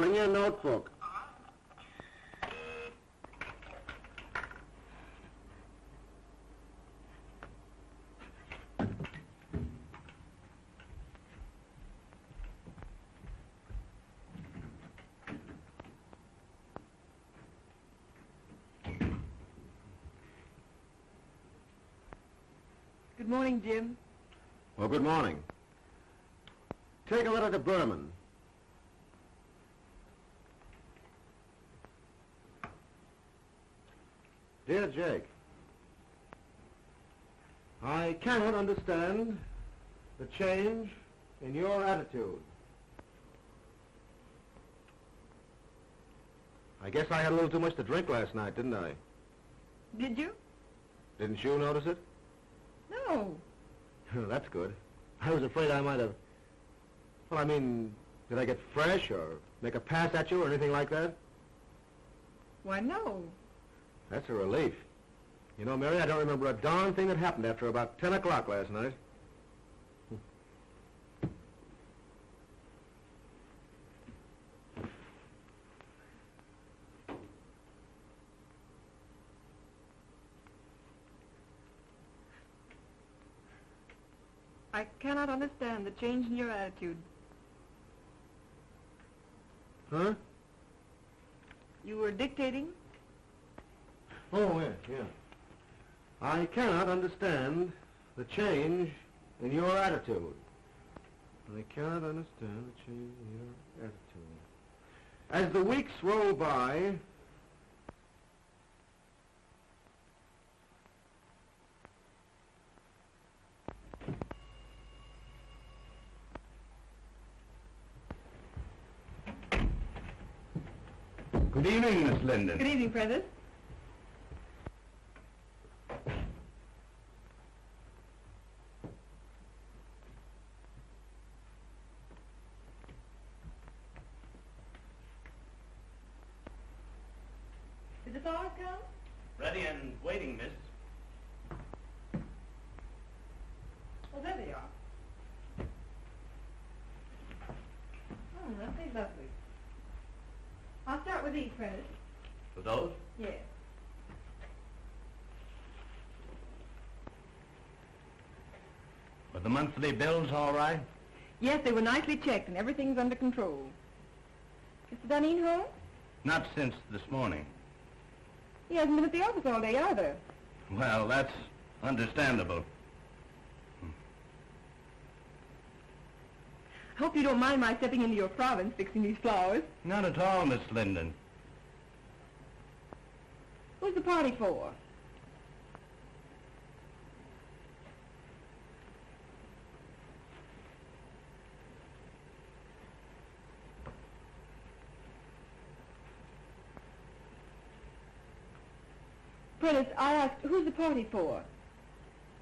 Bring your notebook. Good morning, Jim. Well, good morning. Take a letter to Berman. Dear Jake, I cannot understand the change in your attitude. I guess I had a little too much to drink last night, didn't I? Did you? Didn't you notice it? No. That's good. I was afraid I might have... Well, I mean, did I get fresh or make a pass at you or anything like that? Why, no. That's a relief. You know, Mary, I don't remember a darn thing that happened after about 10 o'clock last night. I cannot understand the change in your attitude. Huh? You were dictating? Oh, yeah. I cannot understand the change in your attitude. I cannot understand the change in your attitude. As the weeks roll by, Good evening, Miss Linden. Good evening, Prentice. Did the flowers come? Ready and waiting, miss. Well, there they are. lovely. I'll start with these, Prentice. For those? Yes. Were the monthly bills all right? Yes, they were nicely checked and everything's under control. Mr. Duneen home? Not since this morning. He hasn't been at the office all day either. Well, that's understandable. I hope you don't mind my stepping into your province fixing these flowers. Not at all, Miss Linden. Who's the party for? Prentice, I asked, who's the party for?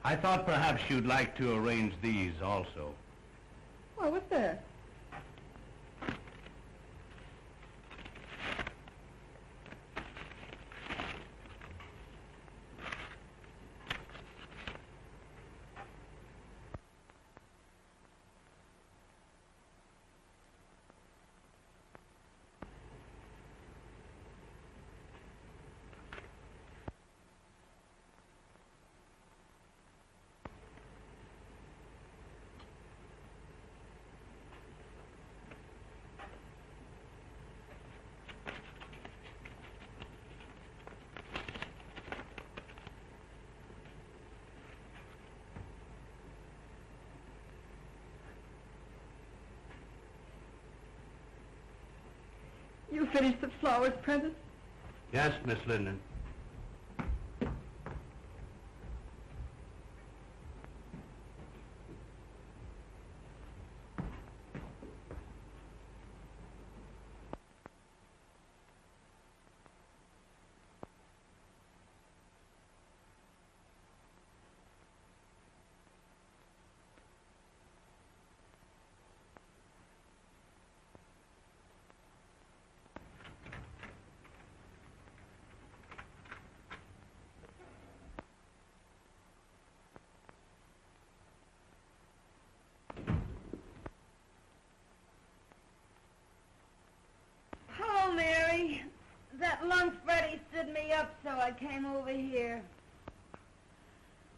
I thought perhaps you'd like to arrange these also. Why, what's that? You finished the flowers, Prentice? Yes, Miss Linden. Hello, Mary. That lunch Freddie stood me up, so I came over here.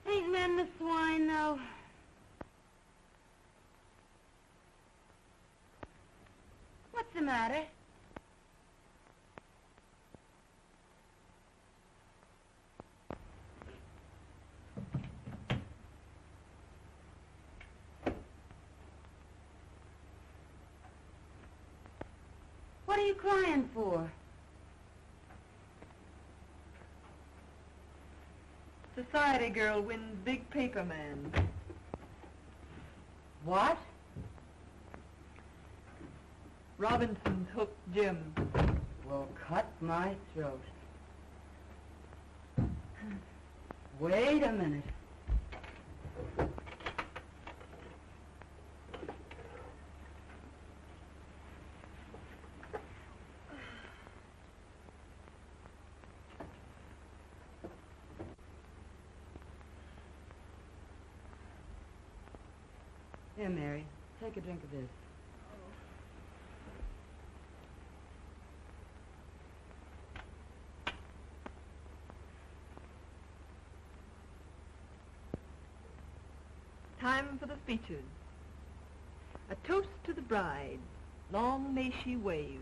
Ain't men the swine, though. What's the matter? What are you crying for? Society girl wins big paper man. What? Robinson's hooked Jim. Well, cut my throat. Wait a minute. Here, Mary, take a drink of this. Time for the speeches. A toast to the bride. Long may she wave.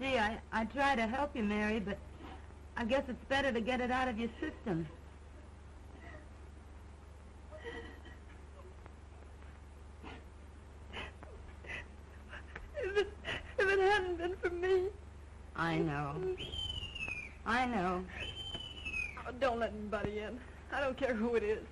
Gee, I try to help you, Mary, but I guess it's better to get it out of your system. If it hadn't been for me. I know. I know. Oh, don't let anybody in. I don't care who it is.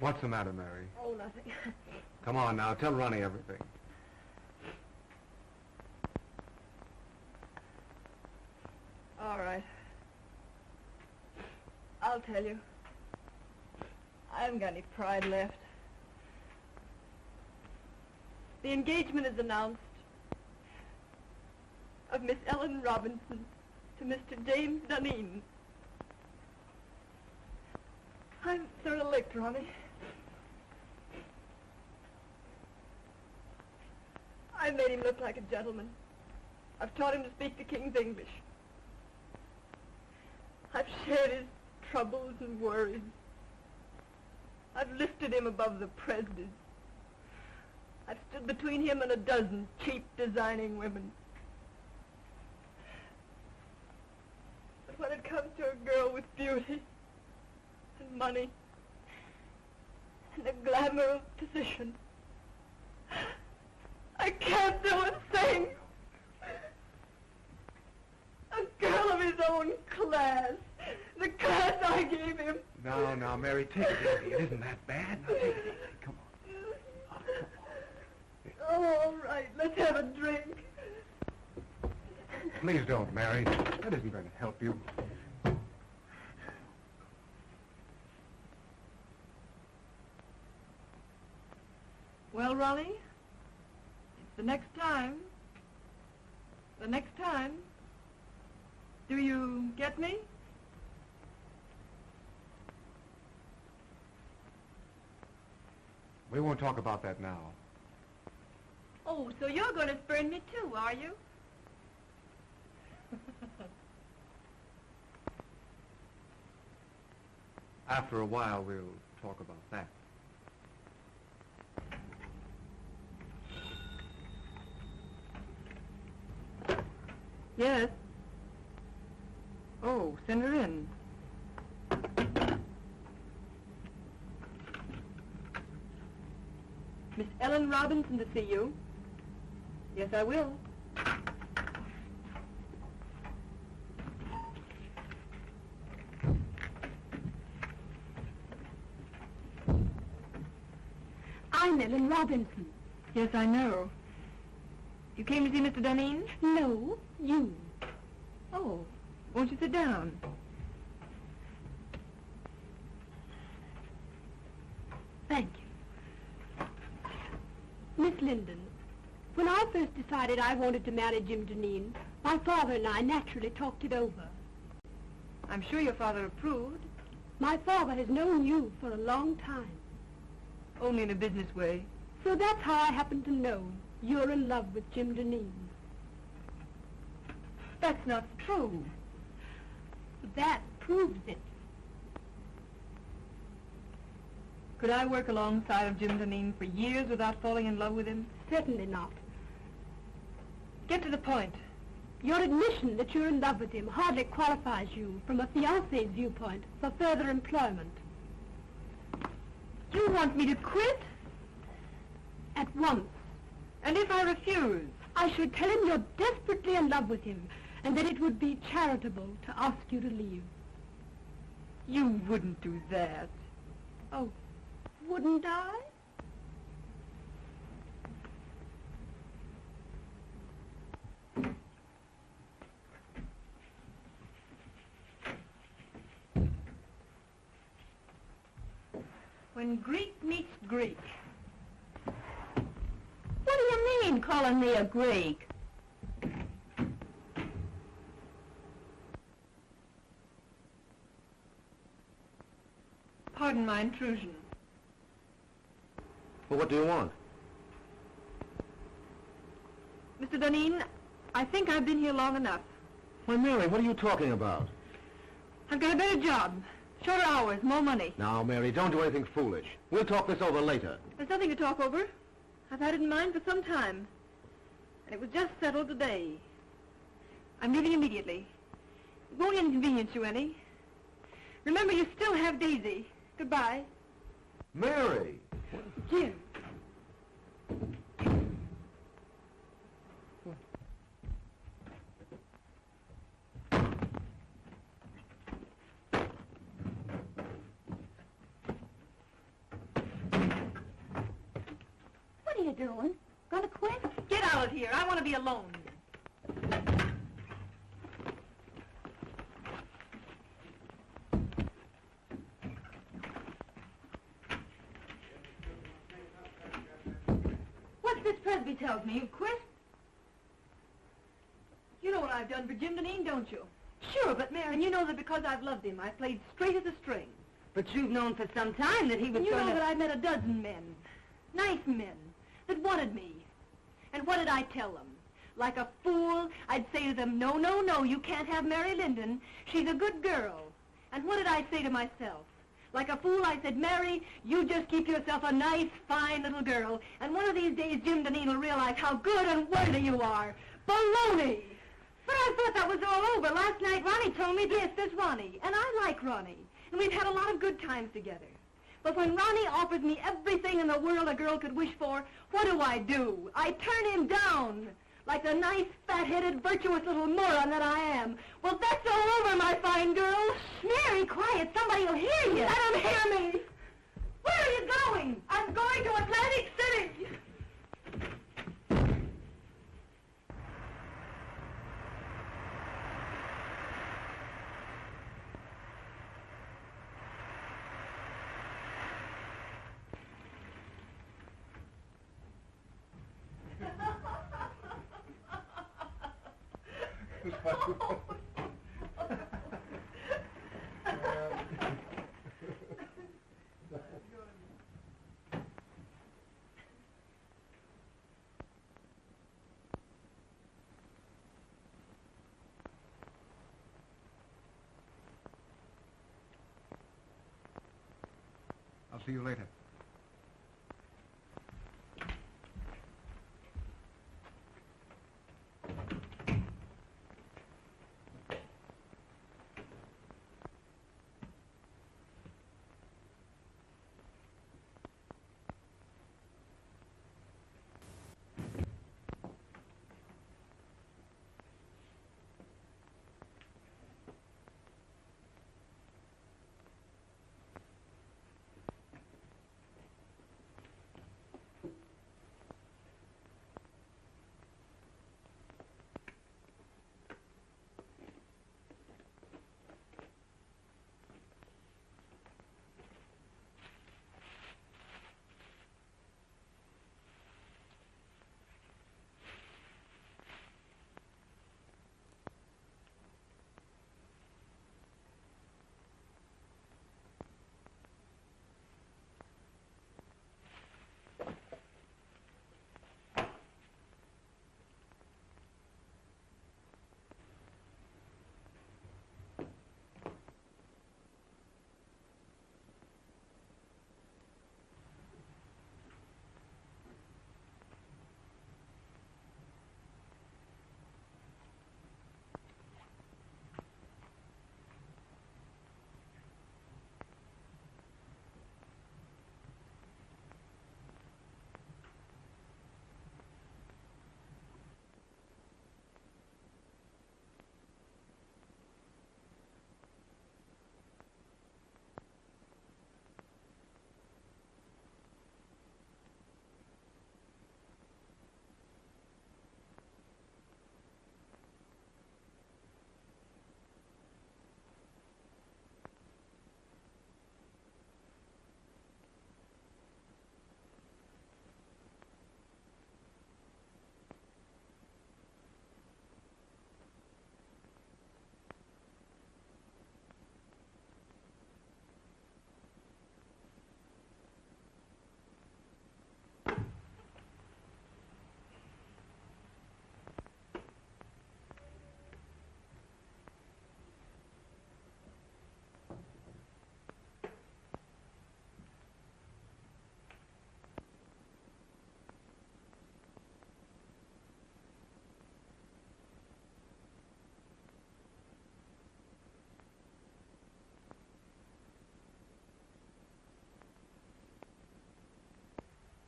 What's the matter, Mary? Oh, nothing. Come on now, tell Ronnie everything. All right. I'll tell you. I haven't got any pride left. The engagement is announced of Miss Ellen Robinson to Mr. James Duneen. I'm sort of licked, Ronnie. I made him look like a gentleman. I've taught him to speak the King's English. I've shared his troubles and worries. I've lifted him above the prejudice. I've stood between him and a dozen cheap designing women. But when it comes to a girl with beauty and money and the glamour of position, I can't do a thing. A girl of his own class. The class I gave him. Now, Mary, take it easy. It isn't that bad. Now, take it easy. Come on. Oh, come on. Oh, all right. Let's have a drink. Please don't, Mary. That isn't going to help you. Well, Ronnie, it's the next time. The next time. Do you get me? We won't talk about that now. Oh, so you're going to spurn me too, are you? After a while, we'll talk about that. Yes. Oh, send her in. Miss Ellen Robinson to see you. Yes, I will. I'm Ellen Robinson. Yes, I know. You came to see Mr. Duneen? No, you. Oh, won't you sit down? Thank you. Miss Linden, when I first decided I wanted to marry Jim Duneen, my father and I naturally talked it over. I'm sure your father approved. My father has known you for a long time. Only in a business way. So that's how I happen to know you're in love with Jim Duneen. That's not true. That proves it. Could I work alongside of Jim Duneen for years without falling in love with him? Certainly not. Get to the point. Your admission that you're in love with him hardly qualifies you, from a fiancé's viewpoint, for further employment. You want me to quit? At once. And if I refuse? I should tell him you're desperately in love with him, and that it would be charitable to ask you to leave. You wouldn't do that. Oh, wouldn't I? When Greek meets Greek. What do you mean, calling me a Greek? Pardon my intrusion. Well, what do you want? Mr. Duneen, I think I've been here long enough. Why, Mary, what are you talking about? I've got a better job. Shorter hours, more money. Now, Mary, don't do anything foolish. We'll talk this over later. There's nothing to talk over. I've had it in mind for some time. And it was just settled today. I'm leaving immediately. It won't inconvenience you any. Remember, you still have Daisy. Goodbye. Mary! Jim. you doing? Gonna quit? Get out of here. I want to be alone. What's this Presby tells me? You've quit? You know what I've done for Jim Duneen, don't you? Sure, but Mary... And you know that because I've loved him, I played straight as a string. But you've known for some time that he was You know that I've met a dozen men, nice men, that wanted me. And what did I tell them? Like a fool, I'd say to them, no, no, no, you can't have Mary Linden. She's a good girl. And what did I say to myself? Like a fool, I said, Mary, you just keep yourself a nice, fine little girl. And one of these days, Jim Duneen will realize how good and worthy you are. Baloney! But I thought that was all over. Last night, Ronnie told me, yes, there's Ronnie. And I like Ronnie. And we've had a lot of good times together. But when Ronnie offers me everything in the world a girl could wish for, what do? I turn him down. Like the nice, fat-headed, virtuous little moron that I am. Well, that's all over, my fine girl. Mary, quiet. Somebody will hear you. Let him hear me. Where are you going? I'm going to Atlantic City. I'll see you later.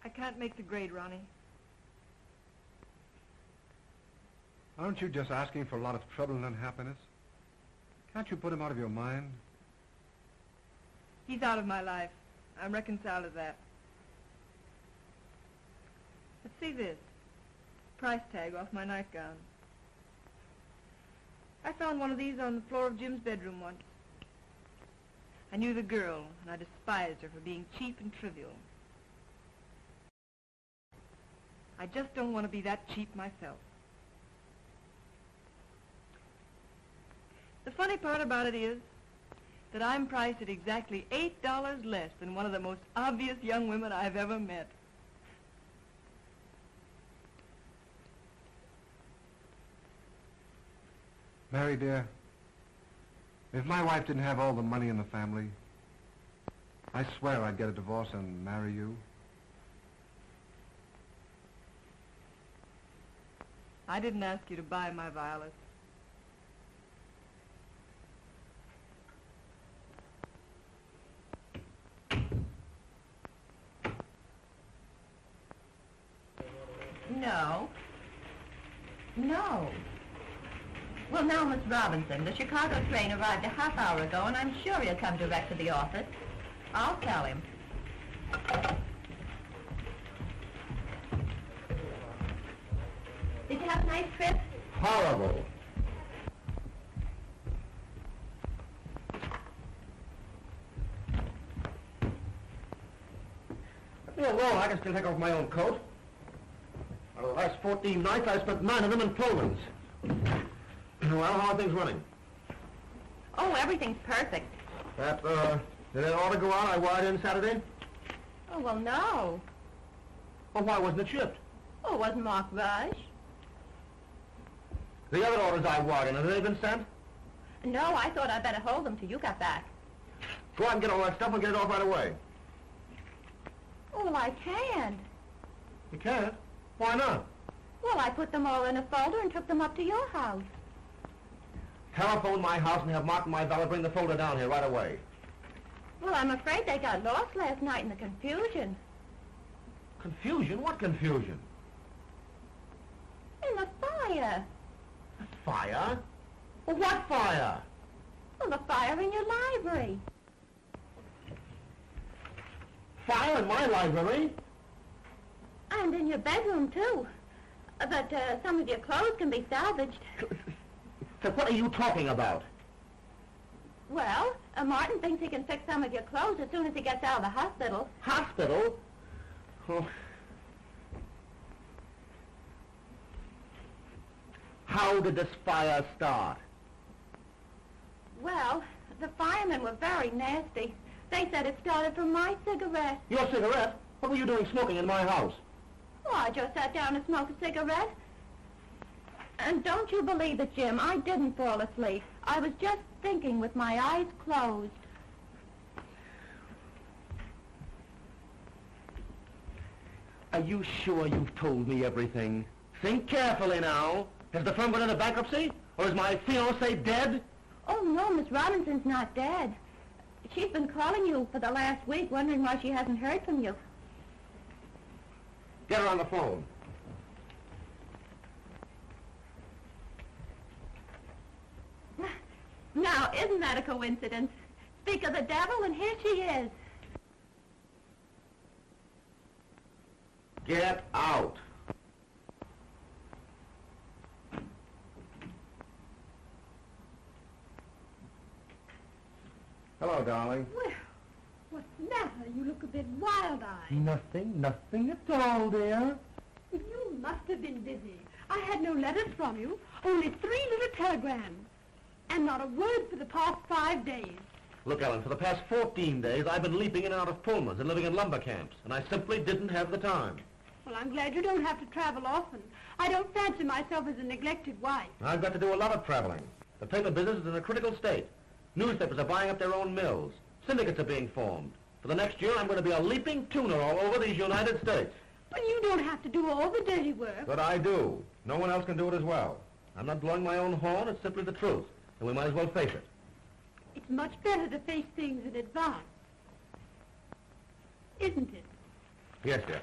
I can't make the grade, Ronnie. Aren't you just asking for a lot of trouble and unhappiness? Can't you put him out of your mind? He's out of my life. I'm reconciled to that. see this. Price tag off my nightgown. I found one of these on the floor of Jim's bedroom once. I knew the girl, and I despised her for being cheap and trivial. I just don't want to be that cheap myself. The funny part about it is that I'm priced at exactly $8 less than one of the most obvious young women I've ever met. Mary, dear, if my wife didn't have all the money in the family, I swear I'd get a divorce and marry you. I didn't ask you to buy my violets. No. No. Well, now, Miss Robinson, the Chicago train arrived a half hour ago, and I'm sure he'll come direct to the office. I'll tell him. Did you have a nice trip? Horrible. Let me alone. I can still take off my own coat. Out of the last 14 nights, I spent 9 of them in Pullmans. Well, how are things running? Oh, everything's perfect. Did that order go out I wired in Saturday? Oh, well, no. Well, why wasn't it shipped? Oh, it wasn't marked rush. The other orders I wired in, have they been sent? No, I thought I'd better hold them till you got back. Go out and get all that stuff and get it off right away. Oh, well, I can't. You can't? Why not? Well, I put them all in a folder and took them up to your house. Telephone my house and have Martin, my valet, bring the folder down here right away. Well, I'm afraid they got lost last night in the confusion. Confusion? What confusion? In the fire. Fire? Well, what fire? Well, the fire in your library. Fire in my library? And in your bedroom, too. But some of your clothes can be salvaged. So what are you talking about? Well, Martin thinks he can fix some of your clothes as soon as he gets out of the hospital. Hospital? Oh. How did this fire start? Well, the firemen were very nasty. They said it started from my cigarette. Your cigarette? What were you doing smoking in my house? Oh, I just sat down and smoked a cigarette. And don't you believe it, Jim, I didn't fall asleep. I was just thinking with my eyes closed. Are you sure you've told me everything? Think carefully now. Has the firm gone into bankruptcy? Or is my fiancée dead? Oh, no, Miss Robinson's not dead. She's been calling you for the last week, wondering why she hasn't heard from you. Get her on the phone. Now, isn't that a coincidence? Speak of the devil, and here she is. Get out. Hello, darling. Well, what's the matter? You look a bit wild-eyed. Nothing at all, dear. You must have been busy. I had no letters from you, only 3 little telegrams. And not a word for the past 5 days. Look, Ellen, for the past 14 days, I've been leaping in and out of Pullmans and living in lumber camps, and I simply didn't have the time. Well, I'm glad you don't have to travel often. I don't fancy myself as a neglected wife. I've got to do a lot of traveling. The paper business is in a critical state. Newspapers are buying up their own mills. Syndicates are being formed. For the next year, I'm going to be a leaping tuner all over these United States. But you don't have to do all the dirty work. But I do. No one else can do it as well. I'm not blowing my own horn. It's simply the truth. And we might as well face it. It's much better to face things in advance. Isn't it? Yes, dear.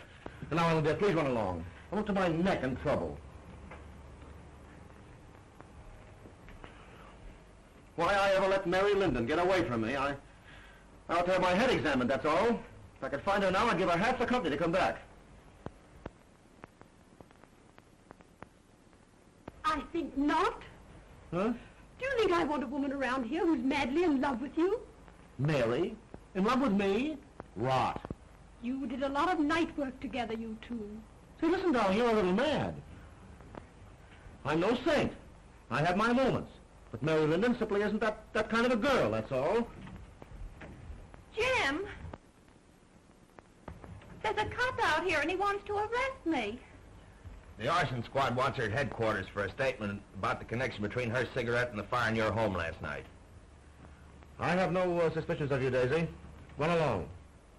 And now, Ellen, dear, please run along. I'm up to my neck in trouble. Why I ever let Mary Linden get away from me, I'll have to have my head examined, that's all. If I could find her now, I'd give her half the company to come back. I think not. Huh? Do you think I want a woman around here who's madly in love with you? Mary? In love with me? Rot. You did a lot of night work together, you two. Say, listen, darling, you're a little mad. I'm no saint. I have my moments. But Mary Linden simply isn't that kind of a girl, that's all. Jim! There's a cop out here and he wants to arrest me. The arson squad wants her at headquarters for a statement about the connection between her cigarette and the fire in your home last night. I have no suspicions of you, Daisy. Run along.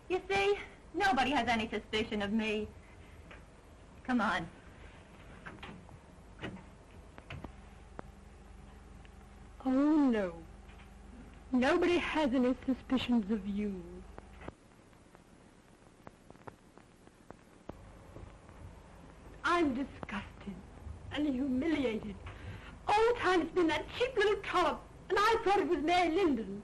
You see, nobody has any suspicion of me. Come on. Oh, no. Nobody has any suspicions of you. I'm disgusted and humiliated. All the time it's been that cheap little trollop, and I thought it was Mary Linden.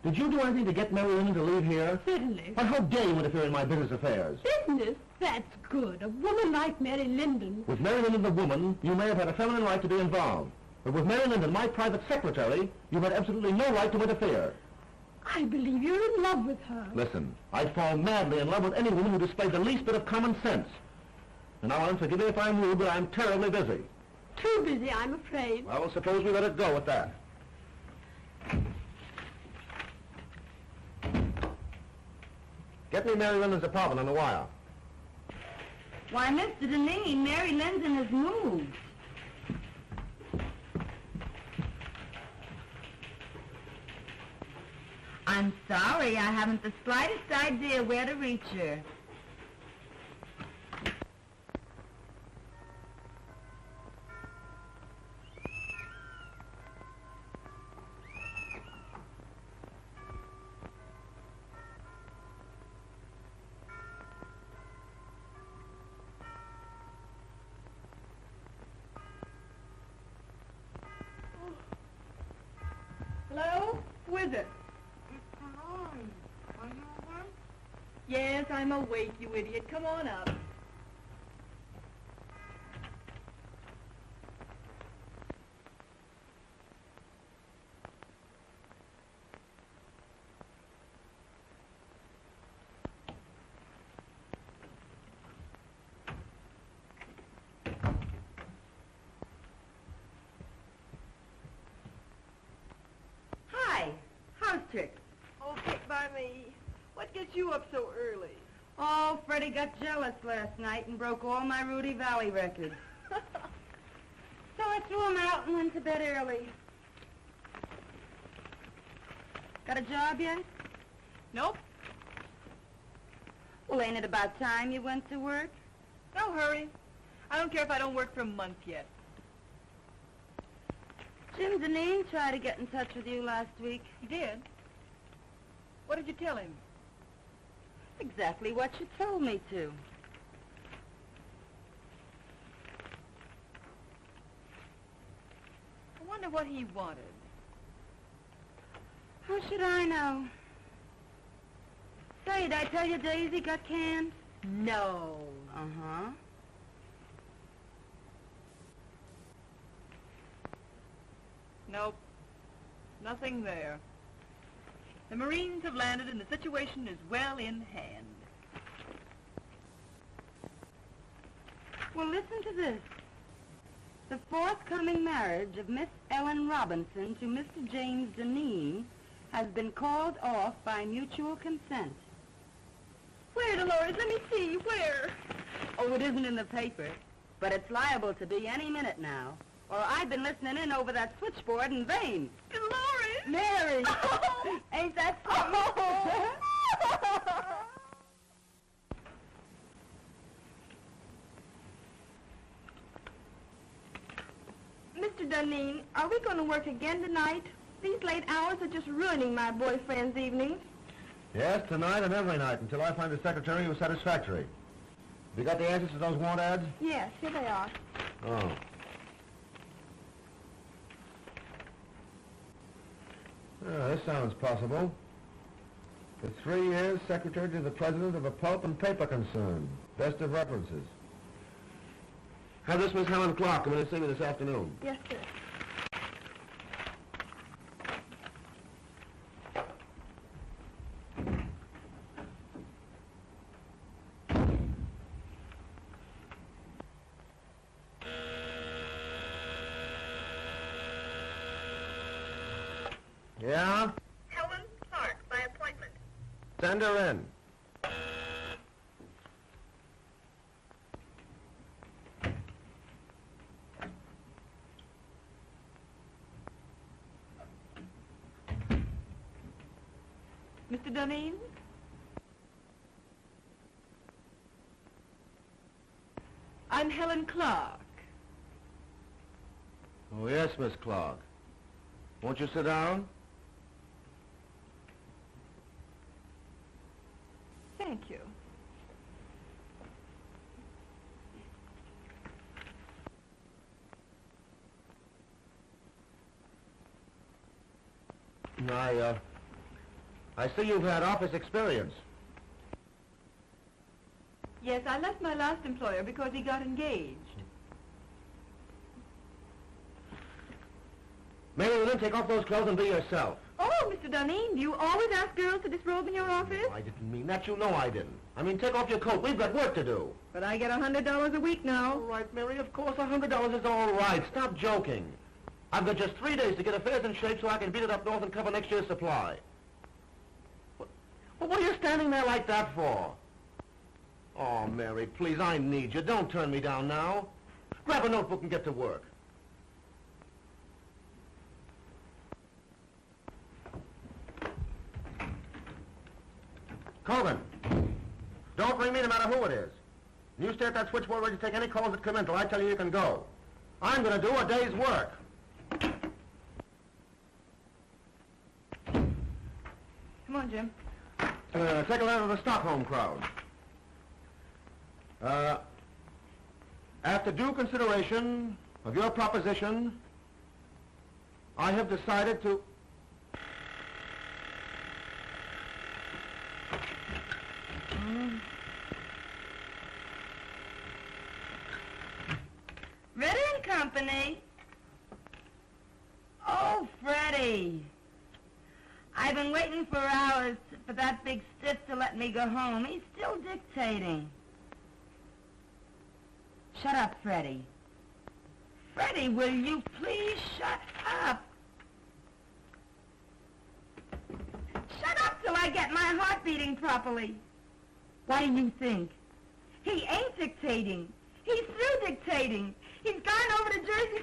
Did you do anything to get Mary Linden to leave here? Certainly. Why, how dare you interfere in my business affairs? Business? That's good. A woman like Mary Linden. With Mary Linden the woman, you may have had a feminine right to be involved. But with Mary Linden, my private secretary, you had absolutely no right to interfere. I believe you're in love with her. Listen, I'd fall madly in love with any woman who displayed the least bit of common sense. And now, Ellen, forgive me if I'm rude, but I'm terribly busy. Too busy, I'm afraid. Well, suppose we let it go at that. Get me Mary Linden's apartment on the wire. Why, Mr. Duneen, Mary Linden has moved. I'm sorry, I haven't the slightest idea where to reach her. Hello? Who is it? Yes, I'm awake, you idiot. Come on up. Hi, how's tricks? Oh, pick by me. What gets you up so early? Oh, Freddie got jealous last night and broke all my Rudy Valley records. So I threw him out and went to bed early. Got a job yet? Nope. Well, ain't it about time you went to work? No hurry. I don't care if I don't work for a month yet. Jim Duneen tried to get in touch with you last week. He did? What did you tell him? Exactly what you told me to. I wonder what he wanted. How should I know? Say, did I tell you Daisy got canned? No. Uh-huh. Nope. Nothing there. The Marines have landed and the situation is well in hand. Well, listen to this. The forthcoming marriage of Miss Ellen Robinson to Mr. James Duneen has been called off by mutual consent. Where, Dolores? Let me see. Where? Oh, it isn't in the paper, but it's liable to be any minute now. Or I've been listening in over that switchboard in vain. Dolores! Mary! Oh. Ain't that sweet? Mr. Duneen, are we going to work again tonight? These late hours are just ruining my boyfriend's evenings. Yes, tonight and every night, until I find a secretary who's satisfactory. Have you got the answers to those want ads? Yes, here they are. Oh. This sounds possible. For 3 years, secretary to the president of a pulp and paper concern. Best of references. Have this Miss Helen Clark come in and see me this afternoon. Yes, sir. Yeah? Helen Clark, by appointment. Send her in. Mr. Duneen? I'm Helen Clark. Oh, yes, Miss Clark. Won't you sit down? Thank you. I see you've had office experience. Yes, I left my last employer because he got engaged. Maybe you then take off those clothes and be yourself. Oh, Mr. Duneen, do you always ask girls to disrobe in your office? I didn't mean that. You know I didn't. I mean, take off your coat. We've got work to do. But I get $100 a week now. All right, Mary, of course $100 is all right. Stop joking. I've got just 3 days to get affairs in shape so I can beat it up north and cover next year's supply. What are you standing there like that for? Oh, Mary, please, I need you. Don't turn me down now. Grab a notebook and get to work. Colgan, don't ring me no matter who it is. You stay at that switchboard ready to take any calls that come in till I tell you you can go. I'm going to do a day's work. Come on, Jim. Take a letter to the Stockholm crowd. After due consideration of your proposition, I have decided to... Ritter and Company. Oh, Freddie. I've been waiting for hours for that big stiff to let me go home. He's still dictating. Shut up, Freddie. Freddie, will you please shut up? Shut up till I get my heart beating properly. What do you think? He ain't dictating. He's through dictating. He's gone over to Jersey